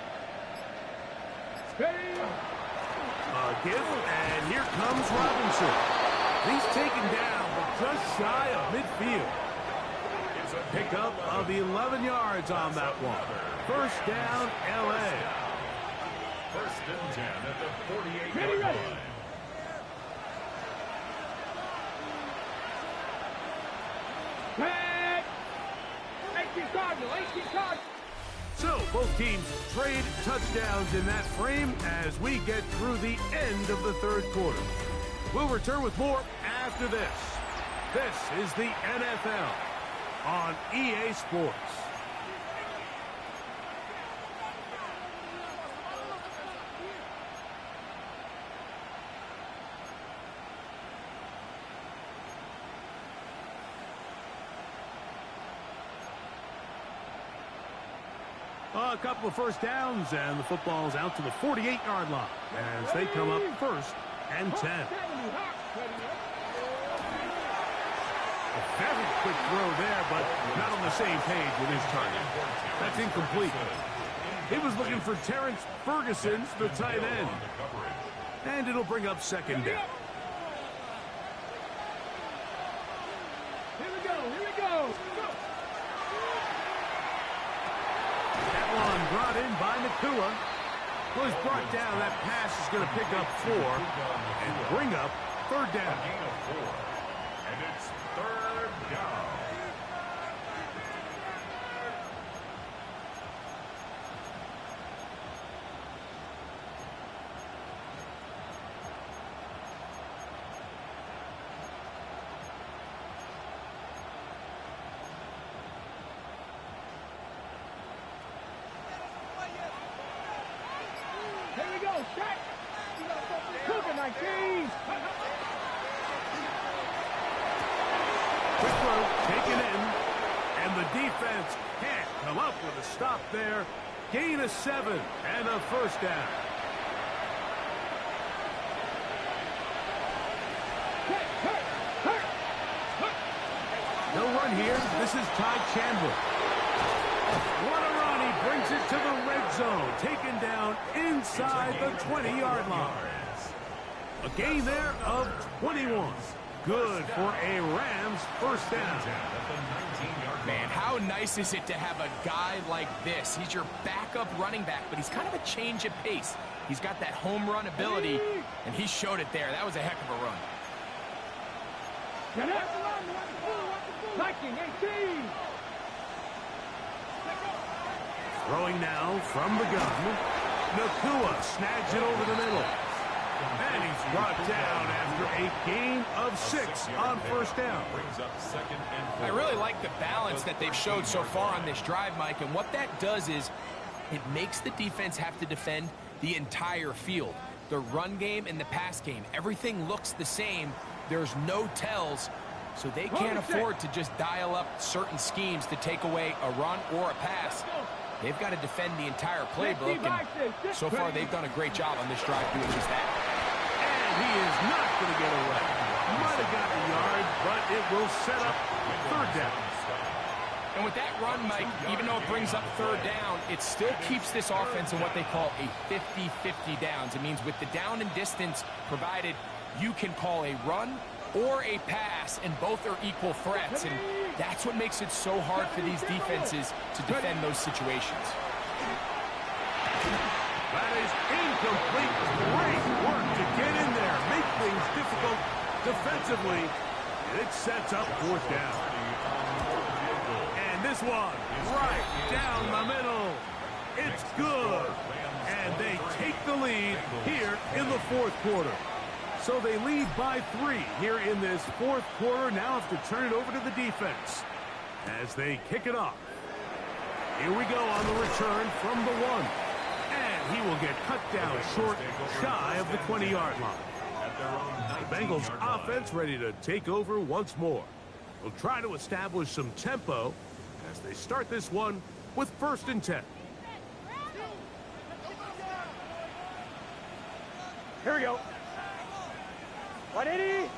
A give, and here comes Robinson. He's taken down, but just shy of midfield. Pickup of 11 yards on that one. First down, L.A. First and 10 at the 48-yard line. So, both teams trade touchdowns in that frame as we get through the end of the third quarter. We'll return with more after this. This is the NFL on EA Sports. A couple of first downs, and the football's out to the 48-yard line as they come up first and 10. A very quick throw there, but not on the same page with his target. That's incomplete. He was looking for Terrence Ferguson, the tight end. And it'll bring up second down. Here we go, here we go. That one brought in by Nakua. Well, he's brought down. That pass is going to pick up 4 and bring up third down. Gain of 4. And it's third down. Here we go, set. Cooking like cheese. Quick throw, taken in, and the defense can't come up with a stop there. Gain of 7 and a first down. No run here. This is Ty Chandler. What a run. He brings it to the red zone. Taken down inside the 20-yard line. A gain there of 21. Good for a Rams first down. Man, how nice is it to have a guy like this? He's your backup running back, but he's kind of a change of pace. He's got that home run ability, and he showed it there. That was a heck of a run. Liking 18. Throwing now from the gun. Nakua snags it over the middle. And he's brought down after a gain of 6 on first down. Brings up second and 4. I really like the balance that they've showed so far on this drive, Mike, and what that does is it makes the defense have to defend the entire field. The run game and the pass game, everything looks the same. There's no tells, so they can't afford to just dial up certain schemes to take away a run or a pass. They've got to defend the entire playbook, and so far they've done a great job on this drive doing just that. And he is not going to get away. Might have got a yard, but it will set up third down. And with that run, Mike, even though it brings up third down, it still keeps this offense in what they call a 50-50 downs. It means with the down and distance provided, you can call a run or a pass, and both are equal threats. And that's what makes it so hard for these defenses to defend those situations. That is incomplete. Great work to get in there, make things difficult defensively. It sets up fourth down. And this one, right down the middle. It's good. And they take the lead here in the fourth quarter. So they lead by 3 here in this fourth quarter. Now have to turn it over to the defense. as they kick it off. Here we go on the return from the 1. And he will get cut down short, shy of the 20-yard line. The Bengals offense ready to take over once more. They'll try to establish some tempo as they start this one with 1st and 10. Here we go. 180.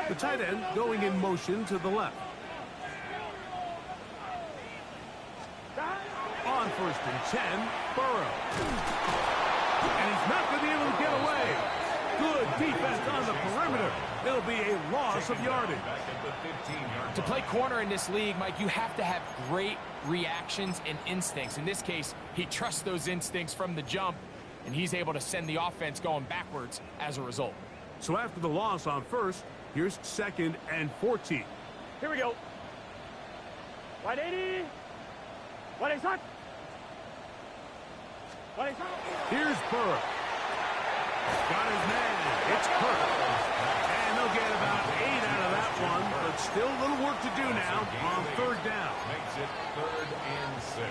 The tight end going in motion to the left. On 1st and 10, Burrow. And he's not going to be able to get away. Good defense on the perimeter. It'll be a loss of yardage. To play corner in this league, Mike, you have to have great reactions and instincts. In this case, he trusts those instincts from the jump, and he's able to send the offense going backwards as a result. So after the loss on 1st, here's 2nd and 14. Here we go. 180. 180. Here's Burrow. Got his man. It's Kirk. And they'll get about 8 out of that one, but still a little work to do now on 3rd down. Makes it 3rd and 6.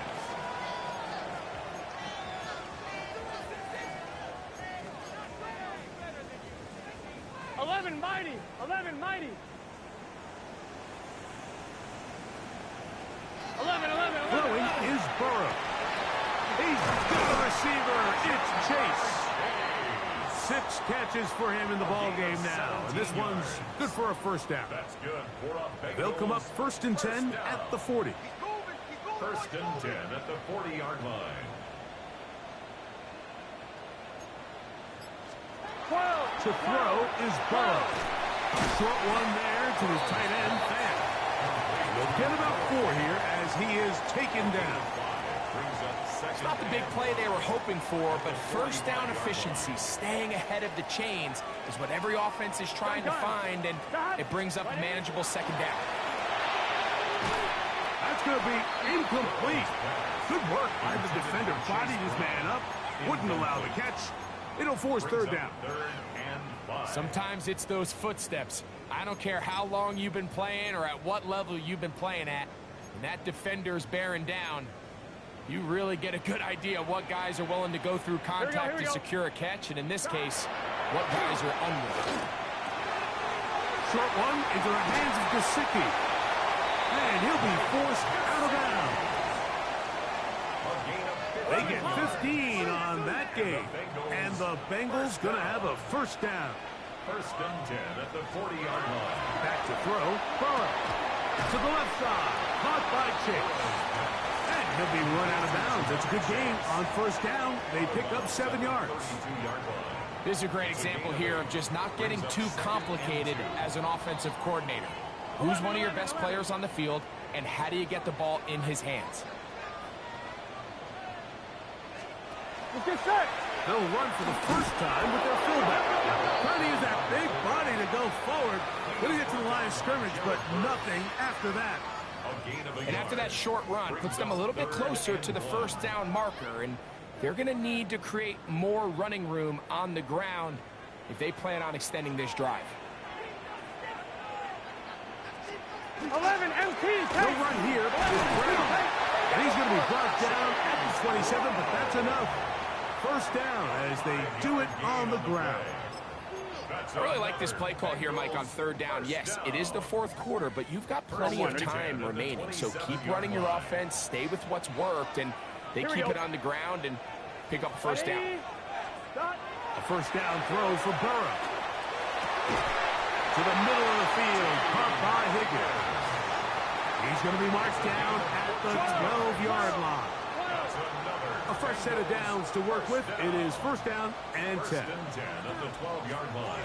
Mighty. 11 mighty. 11. Throwing is Burrow. He's got a receiver. It's Chase. 6 catches for him in the ball game now. And this one's good for a 1st down. That's good for a Bengals. They'll come up 1st and 10 at the 40. 1st and 10 at the 40-yard line. 12. To throw is Burrow. Short one there to his tight end, Fan. He'll get about 4 here as he is taken down. It's not the big play they were hoping for, but 1st down efficiency, staying ahead of the chains, is what every offense is trying to find, and it brings up a manageable 2nd down. That's going to be incomplete. Good work by the defender. Bodied his man up, wouldn't allow the catch. It'll force 3rd down. Sometimes it's those footsteps. I don't care how long you've been playing or at what level you've been playing at. When that defender's bearing down, you really get a good idea of what guys are willing to go through contact to secure a catch, and in this case, what guys are unwilling. Short one into the hands of Gesicki. And he'll be forced out of bounds. They get 15 on that game. And the Bengals going to have a 1st down. 1st and 10 at the 40-yard line. Back to throw. Burrow. To the left side. Caught by Chase. And he'll be run out of bounds. It's a good game. On 1st down, they pick up 7 yards. 32-yard line. This is a great example here of just not getting too complicated as an offensive coordinator. Who's one of your best players on the field, and how do you get the ball in his hands? They'll run for the 1st time with their fullback. Trying to use that big body to go forward. Going to get to the line of scrimmage, but nothing after that. And after that short run, puts them a little bit closer to the 1st down marker, and they're going to need to create more running room on the ground if they plan on extending this drive. 11 MT. He'll run here with Brown. And he's going to be brought down at the 27, but that's enough. 1st down as they do it on the ground. I really like this play call here, Mike, on 3rd down. Yes, it is the 4th quarter, but you've got plenty of time remaining. So keep running your offense, stay with what's worked, and they keep it on the ground and pick up 1st down. A 1st down throw for Burrow. To the middle of the field, caught by Higgins. He's going to be marched down at the 12-yard line. A fresh set of downs to work with. It is 1st down and 10. 1st and 10 at the 12-yard line.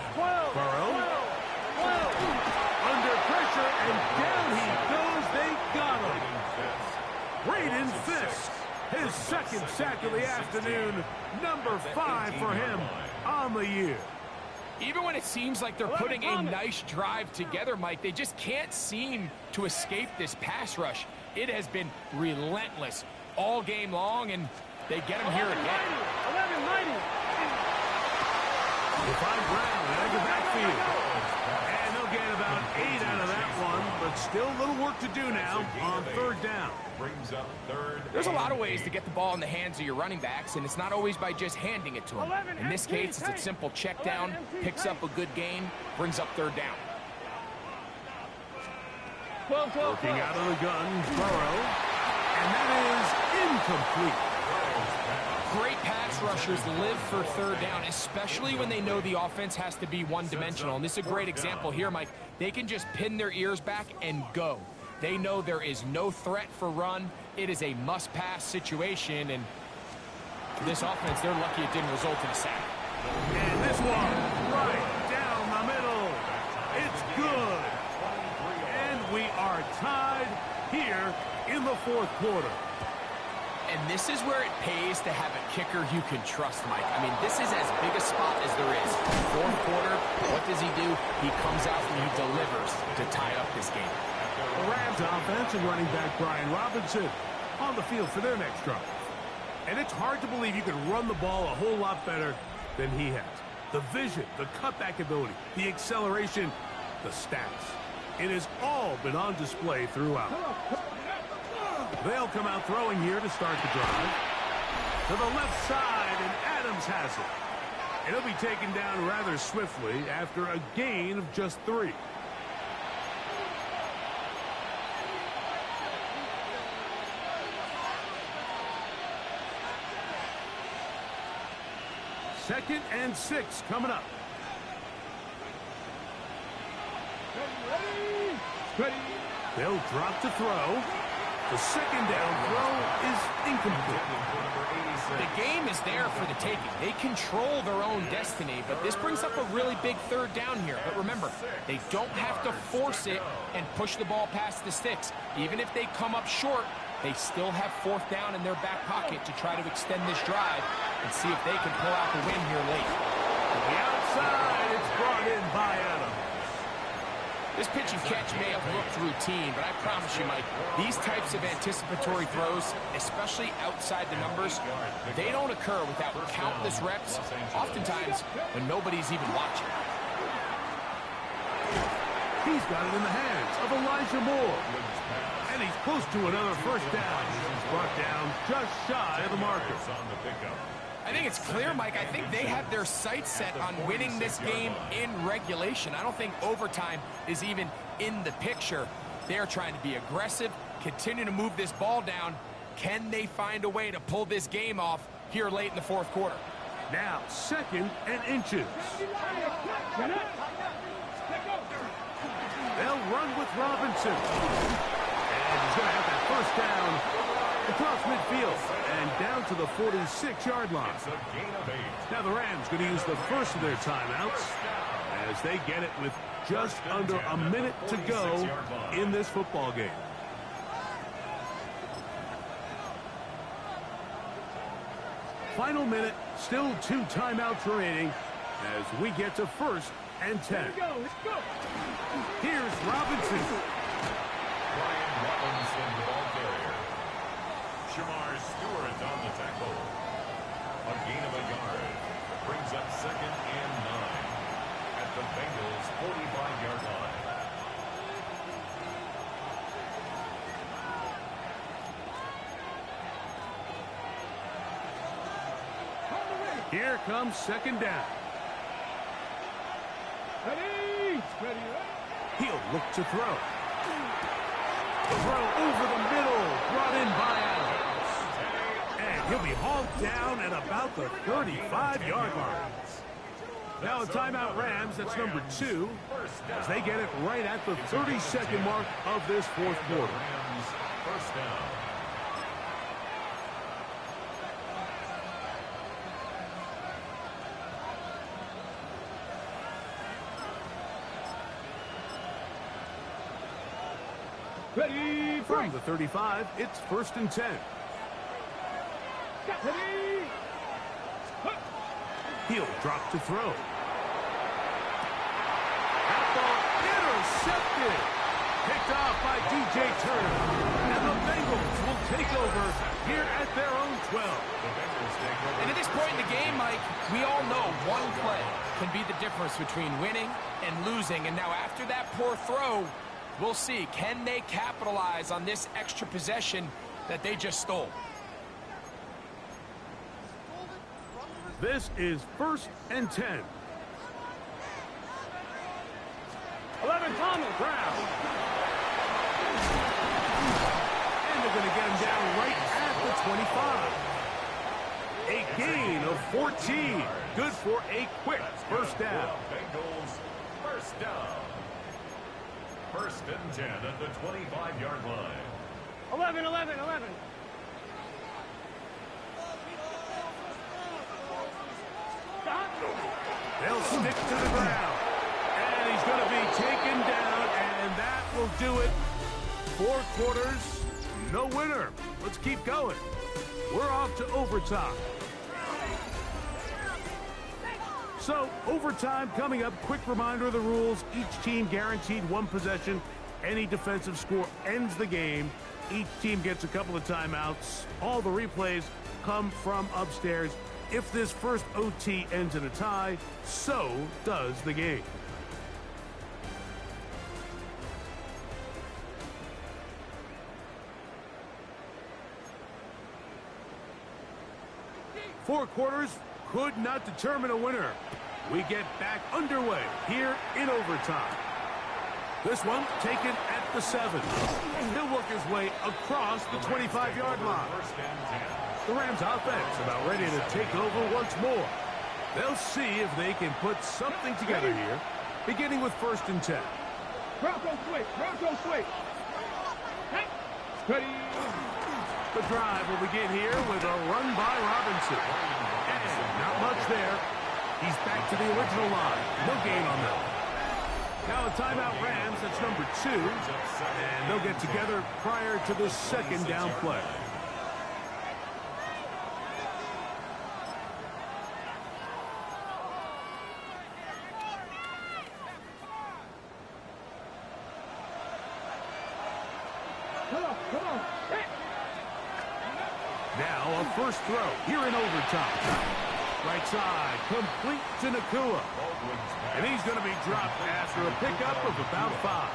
Burrow. Under pressure, and down he goes. They got him. Braden Fisk, his 2nd sack of the afternoon. Number 5 for him on the year. Even when it seems like they're putting a nice drive together, Mike, they just can't seem to escape this pass rush. It has been relentless all game long, and they get him here again. 11 mighty. They find Brown out of the backfield. And they'll get about 8 out of that one, but still a little work to do now on third down. Brings up third. There's a lot of ways to get the ball in the hands of your running backs, and it's not always by just handing it to them. In this case, it's a simple check down, picks up a good gain, brings up third down. Working out of the gun, Burrow, and that is incomplete. Great pass rushers live for third down, especially when they know the offense has to be one-dimensional. And this is a great example here, Mike. They can just pin their ears back and go. They know there is no threat for run. It is a must-pass situation, and this offense, they're lucky it didn't result in a sack. And this one, right down the middle. It's good. And we are tied here in the fourth quarter. And this is where it pays to have a kicker you can trust, Mike. I mean, this is as big a spot as there is. Fourth quarter, what does he do? He comes out and he delivers to tie up this game. The Rams offense and running back Brian Robinson on the field for their next drive. And it's hard to believe you can run the ball a whole lot better than he has. The vision, the cutback ability, the acceleration, the stats. It has all been on display throughout. They'll come out throwing here to start the drive. To the left side, and Adams has it. And he'll be taken down rather swiftly after a gain of just 3. Second and 6 coming up. Ready. They'll drop to throw. The second down throw is incomplete. The game is there for the taking. They control their own destiny, but this brings up a really big third down here. But remember, they don't have to force it and push the ball past the sticks. Even if they come up short, they still have fourth down in their back pocket to try to extend this drive and see if they can pull out the win here late. To the outside, it's brought in by Adams. This pitch and catch may have looked routine, but I promise you, Mike, these types of anticipatory throws, especially outside the numbers, they don't occur without countless reps, oftentimes when nobody's even watching. He's got it in the hands of Elijah Moore. And he's close to another first down. He's brought down just shy of the marker. I think it's clear, Mike. I think they have their sights set on winning this game in regulation. I don't think overtime is even in the picture. They're trying to be aggressive, continue to move this ball down. Can they find a way to pull this game off here late in the fourth quarter? Now, second and inches. They'll run with Robinson. And he's going to have that first down across midfield and down to the 46-yard line. Now the Rams going to use the first of their timeouts as they get it with just under a minute to go in this football game. Final minute, still 2 timeouts remaining as we get to first and 10. Let's go. Here's Robinson. Brian Robinson, the ball carrier. Shamar Stewart on the tackle. A gain of a yard. Brings up second and 9 at the Bengals' 45-yard line. Here comes second down. Ready. He'll look to throw. The throw over the middle, brought in by Adams. And he'll be hauled down at about the 35-yard line. Now a timeout Rams, that's number 2, as they get it right at the 30-second mark of this fourth quarter. Rams, first down. Ready. From the 35, it's first and 10. Ready. He'll drop to throw. That ball intercepted. Picked off by DJ Turner. And the Bengals will take over here at their own 12. And at this point in the game, Mike, we all know one play can be the difference between winning and losing. And now after that poor throw, We'll see. Can they capitalize on this extra possession that they just stole? This is 1st and 10. 11 Thomas. Brown. And they're going to get him down right at the 25. A gain of 14. Good for a quick first down. Bengals first down. 1st and 10 at the 25-yard line. 11. They'll stick to the ground. And he's going to be taken down, and that will do it. 4 quarters, no winner. Let's keep going. We're off to overtime. So, overtime coming up. Quick reminder of the rules. Each team guaranteed 1 possession. Any defensive score ends the game. Each team gets a couple of timeouts. All the replays come from upstairs. If this first OT ends in a tie, so does the game. Four quarters could not determine a winner. We get back underway here in overtime. This one taken at the 7. He'll work his way across the 25-yard line. The Rams offense about ready to take over once more. They'll see if they can put something together here, beginning with 1st and 10. Bronco switch. Hey. Ready. The drive will begin here with a run by Robinson. And not much there. He's back to the original line. No gain on that. Now a timeout Rams, that's number 2. And they'll get together prior to the 2nd down play. Come on. Hey. Now a first throw here in overtime. Right side, complete to Nakua. And he's going to be dropped after a pickup of about 5.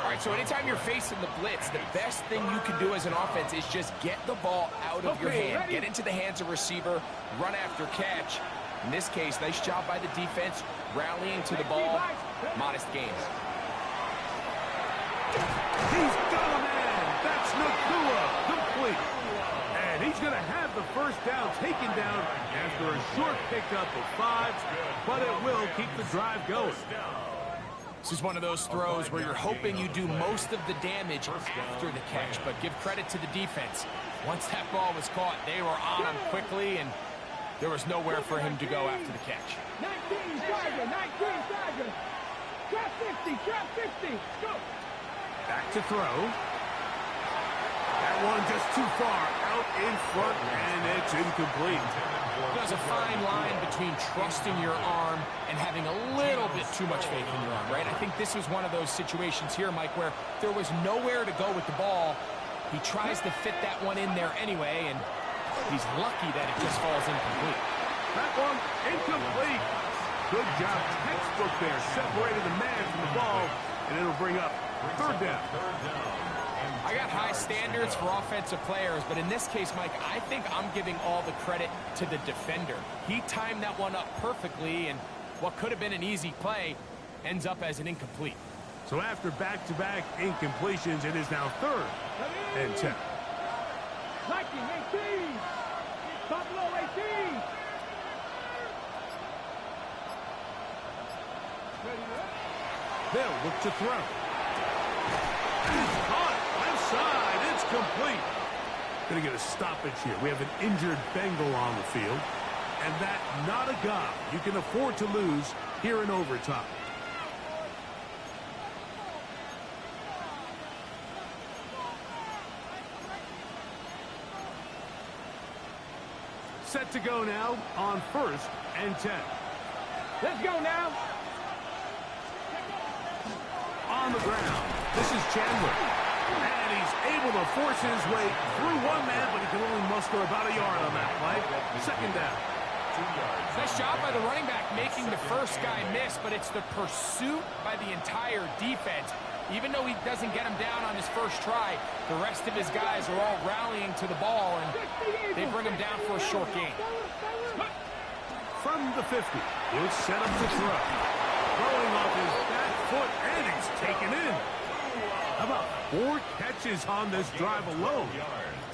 All right, so anytime you're facing the blitz, the best thing you can do as an offense is just get the ball out of your hand. Get into the hands of receiver, run after catch. In this case, nice job by the defense, rallying to the ball. Modest gains. He's got a man. That's Nakua. Complete. And he's going to have the first down taken down after a short pickup of 5, but it will keep the drive going. This is one of those throws where you're hoping you do most of the damage after the catch, but give credit to the defense. Once that ball was caught, they were on him quickly, and there was nowhere for him to go after the catch. 19 Tiger. Trap 50. Go. Back to throw. That one just too far out in front, and it's incomplete. There's a fine line between trusting your arm and having a little bit too much faith in your arm, right? I think this was one of those situations here, Mike, where there was nowhere to go with the ball. He tries to fit that one in there anyway, and he's lucky that it just falls incomplete. That one incomplete. Good job. Textbook there. Separated the man from the ball, and it'll bring up 3rd down. I got high standards for offensive players, but in this case, Mike, I think I'm giving all the credit to the defender. He timed that one up perfectly, and what could have been an easy play ends up as an incomplete. So after back-to-back incompletions, it is now 3rd and 10. Viking 18. Buffalo 18. They'll look to throw. It's caught. Left side. It's complete. Going to get a stoppage here. We have an injured Bengal on the field. And that not a guy you can afford to lose here in overtime. Set to go now on 1st and 10. Let's go now. On the ground. This is Chandler. And he's able to force his way through one man, but he can only muster about a yard on that play. 2nd down. Nice job by the running back making the first guy miss, but it's the pursuit by the entire defense. Even though he doesn't get him down on his first try, the rest of his guys are all rallying to the ball, and they bring him down for a short gain. From the 50, he'll set up to throw. Throwing off his back foot, and it's taken in. How about 4 catches on this drive alone?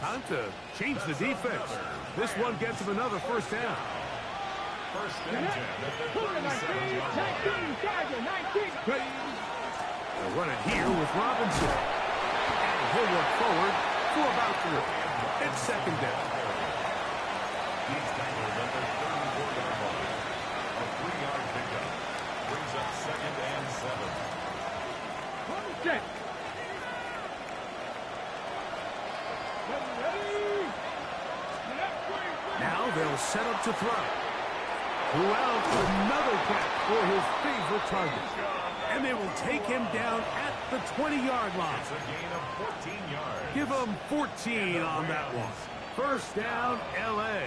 Time to change the defense. This one gets him another first down. First and 10 at the 37-yard line. They'll run it here with Robinson. And he'll work forward for about 3. It's second down. He's tackled at the 34-yard line. A 3-yard pickup brings up second and 7. Now they'll set up to throw. Threw out another catch for his favorite target. And they will take him down at the 20-yard line. It's a gain of 14 yards. Give him 14 on that one. First down, L.A.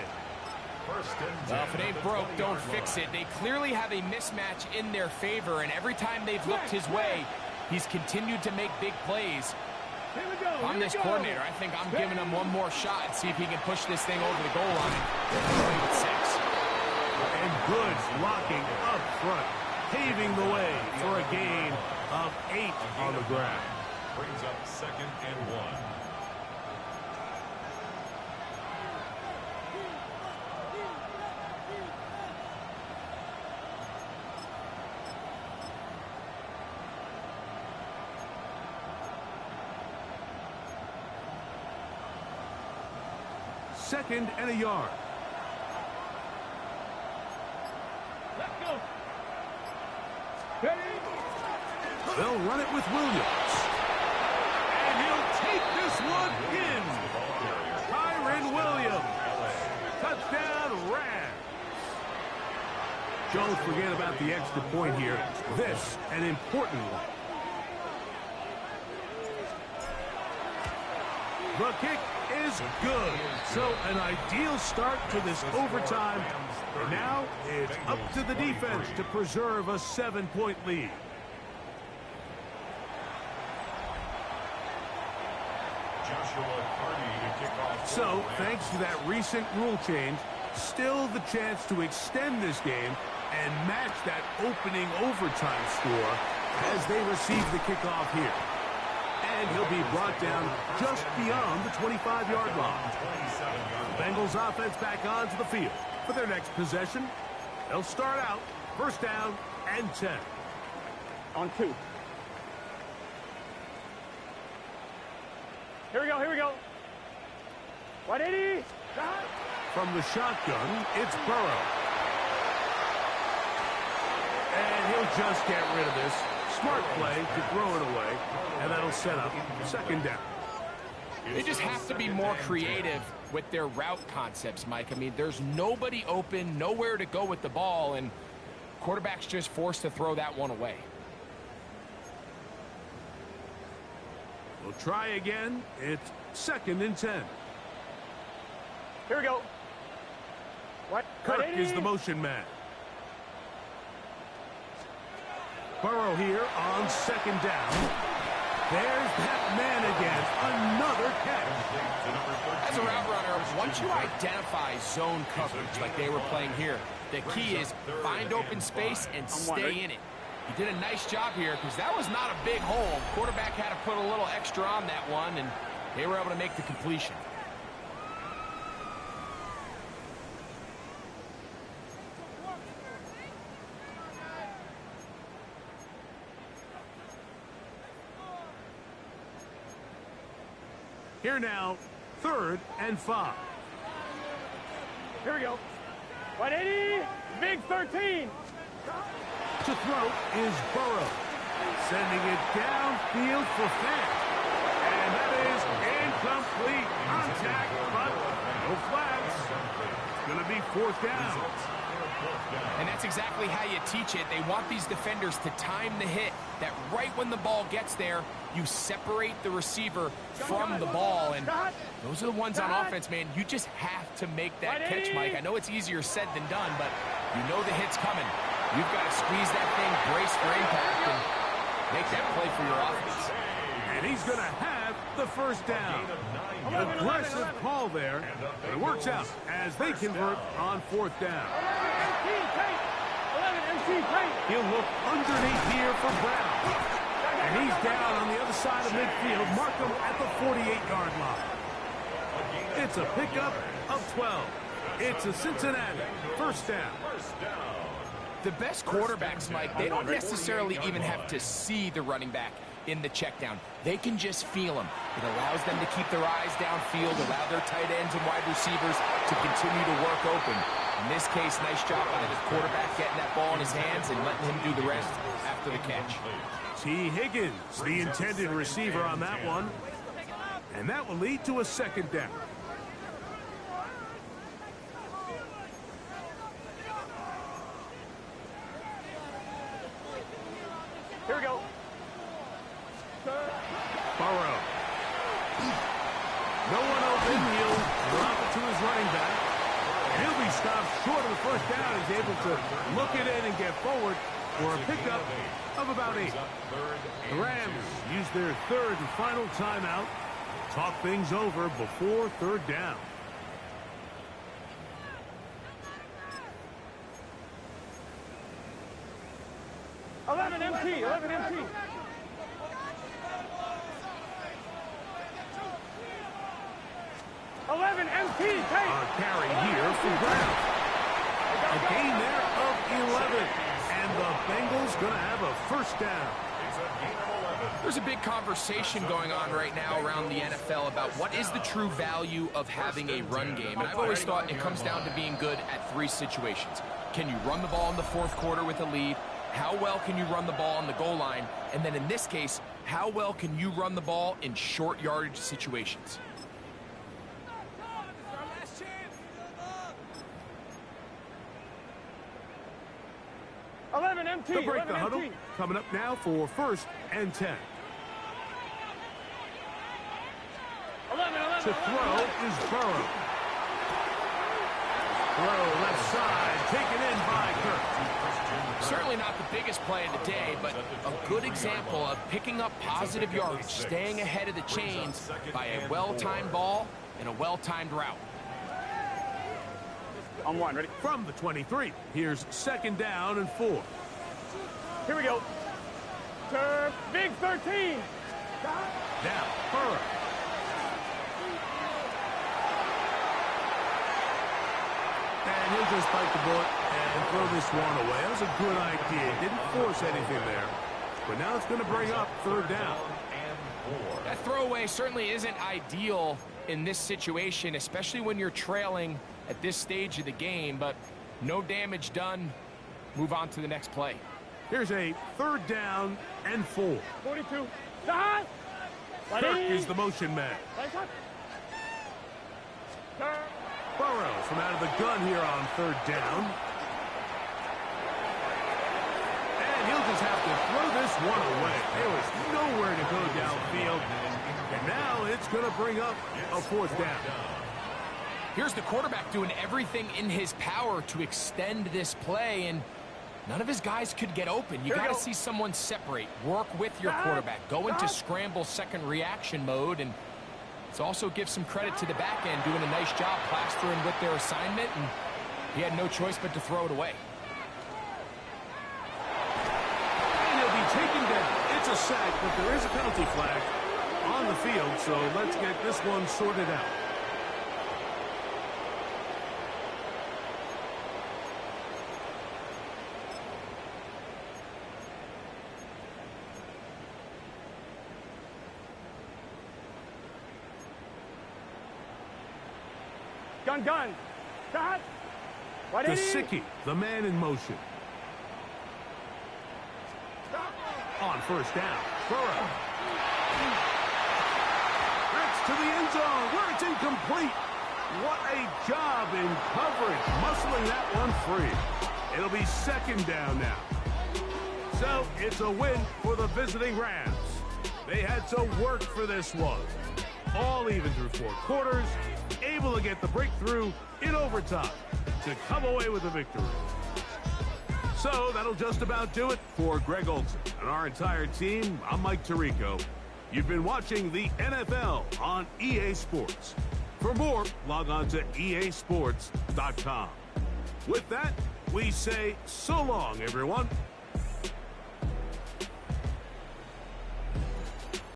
First and 10. Well, if it ain't broke, don't fix it. They clearly have a mismatch in their favor, and every time they've looked his way, he's continued to make big plays. If I'm this coordinator, I think I'm giving him one more shot and see if he can push this thing over the goal line. With 6. And good blocking up front, paving the way for a gain of 8 on the ground. Brings up second and 1. Second and a yard. Let's go. They'll run it with Williams. And he'll take this one in. Kyron Williams. Touchdown, Rams. Don't forget about the extra point here. This, an important one. The kick is good. So an ideal start to this overtime. And now it's up to the defense to preserve a 7-point lead. So, thanks to that recent rule change, still the chance to extend this game and match that opening overtime score as they receive the kickoff here. And he'll be brought down just beyond the 25-yard line. The Bengals offense back onto the field for their next possession. They'll start out first down and 10. On 2. Here we go, here we go. 180. From the shotgun, it's Burrow. And he'll just get rid of this. Smart play to throw it away, and that'll set up second down. They just have to be more creative with their route concepts, Mike. I mean, there's nobody open, nowhere to go with the ball, and quarterback's just forced to throw that one away. We'll try again. It's second and 10. Here we go. Kirk is the motion man. Burrow here on second down. There's that man again. Another catch. As a route runner, once you identify zone coverage like they were playing here, the key is find open space and stay in it. He did a nice job here because that was not a big hole. Quarterback had to put a little extra on that one, and they were able to make the completion. Here now, third and 5. Here we go. 180. Big 13. To throw is Burrow. Sending it downfield for Fant. And that is incomplete. Contact, but no flags. It's going to be fourth down. And that's exactly how you teach it. They want these defenders to time the hit, that right when the ball gets there, you separate the receiver from the ball. And those are the ones on offense, man. You just have to make that catch, Mike. I know it's easier said than done, but you know the hit's coming. You've got to squeeze that thing, brace for impact, and make that play for your offense. And he's going to have the first down. Aggressive call there, but it works out as they convert on fourth down. He'll look underneath here for Brown. And he's down on the other side of midfield. Mark him at the 48-yard line. It's a pickup of 12. It's a Cincinnati first down. The best quarterbacks, Mike, they don't necessarily even have to see the running back in the check down. They can just feel him. It allows them to keep their eyes downfield, allow their tight ends and wide receivers to continue to work open. In this case, nice job by the quarterback getting that ball in his hands and letting him do the rest after the catch. T. Higgins, the intended receiver on that one. And that will lead to a second down. Here we go. Burrow. No one open. He'll drop it to his running back. And he'll be stopped short of the first down. He's able to look it in and get forward for a pickup of about 8. The Rams use their third and final timeout. Talk things over before third down. empty. 11 empty. A carry here for Brown. A gain there of 11. And the Bengals going to have a first down. There's a big conversation going on right now around the NFL about what is the true value of having a run game. And I've always thought it comes down to being good at 3 situations. Can you run the ball in the fourth quarter with a lead? How well can you run the ball on the goal line? And then in this case, how well can you run the ball in short yardage situations? To break the huddle, coming up now for 1st and 10. To throw is Burrow. Throw left side, taken in by Kirk. Certainly not the biggest play of the day, but a good example of picking up positive yardage, staying ahead of the chains by a well-timed ball and a well-timed route. On 1, ready? From the 23, here's 2nd down and 4. Here we go. Turf, big 13. Now, Burrow. And he'll just bite the bullet and throw this one away. That was a good idea. Didn't force anything there. But now it's going to bring up 3rd down. That throwaway certainly isn't ideal in this situation, especially when you're trailing at this stage of the game. But no damage done. Move on to the next play. Here's a 3rd down and 4. 42. Kirk is the motion man. Burrow from out of the gun here on 3rd down. And he'll just have to throw this one away. There was nowhere to go downfield. And now it's going to bring up a 4th down. Here's the quarterback doing everything in his power to extend this play, and none of his guys could get open. You got to see someone separate, work with your quarterback, go into scramble second reaction mode, and it's also give some credit to the back end doing a nice job plastering with their assignment, and he had no choice but to throw it away. And he'll be taken down. It's a sack, but there is a penalty flag on the field, so let's get this one sorted out. Gun. Shot. Gesicki, the man in motion. On 1st down, Burrow. That's to the end zone where it's incomplete. What a job in coverage, muscling that one free. It'll be second down now. So it's a win for the visiting Rams. They had to work for this one. All even through 4 quarters, able to get the breakthrough in overtime to come away with a victory. So that'll just about do it for Greg Olson and our entire team. I'm Mike Tirico. You've been watching the NFL on EA Sports. For more, log on to easports.com. With that, we say so long, everyone.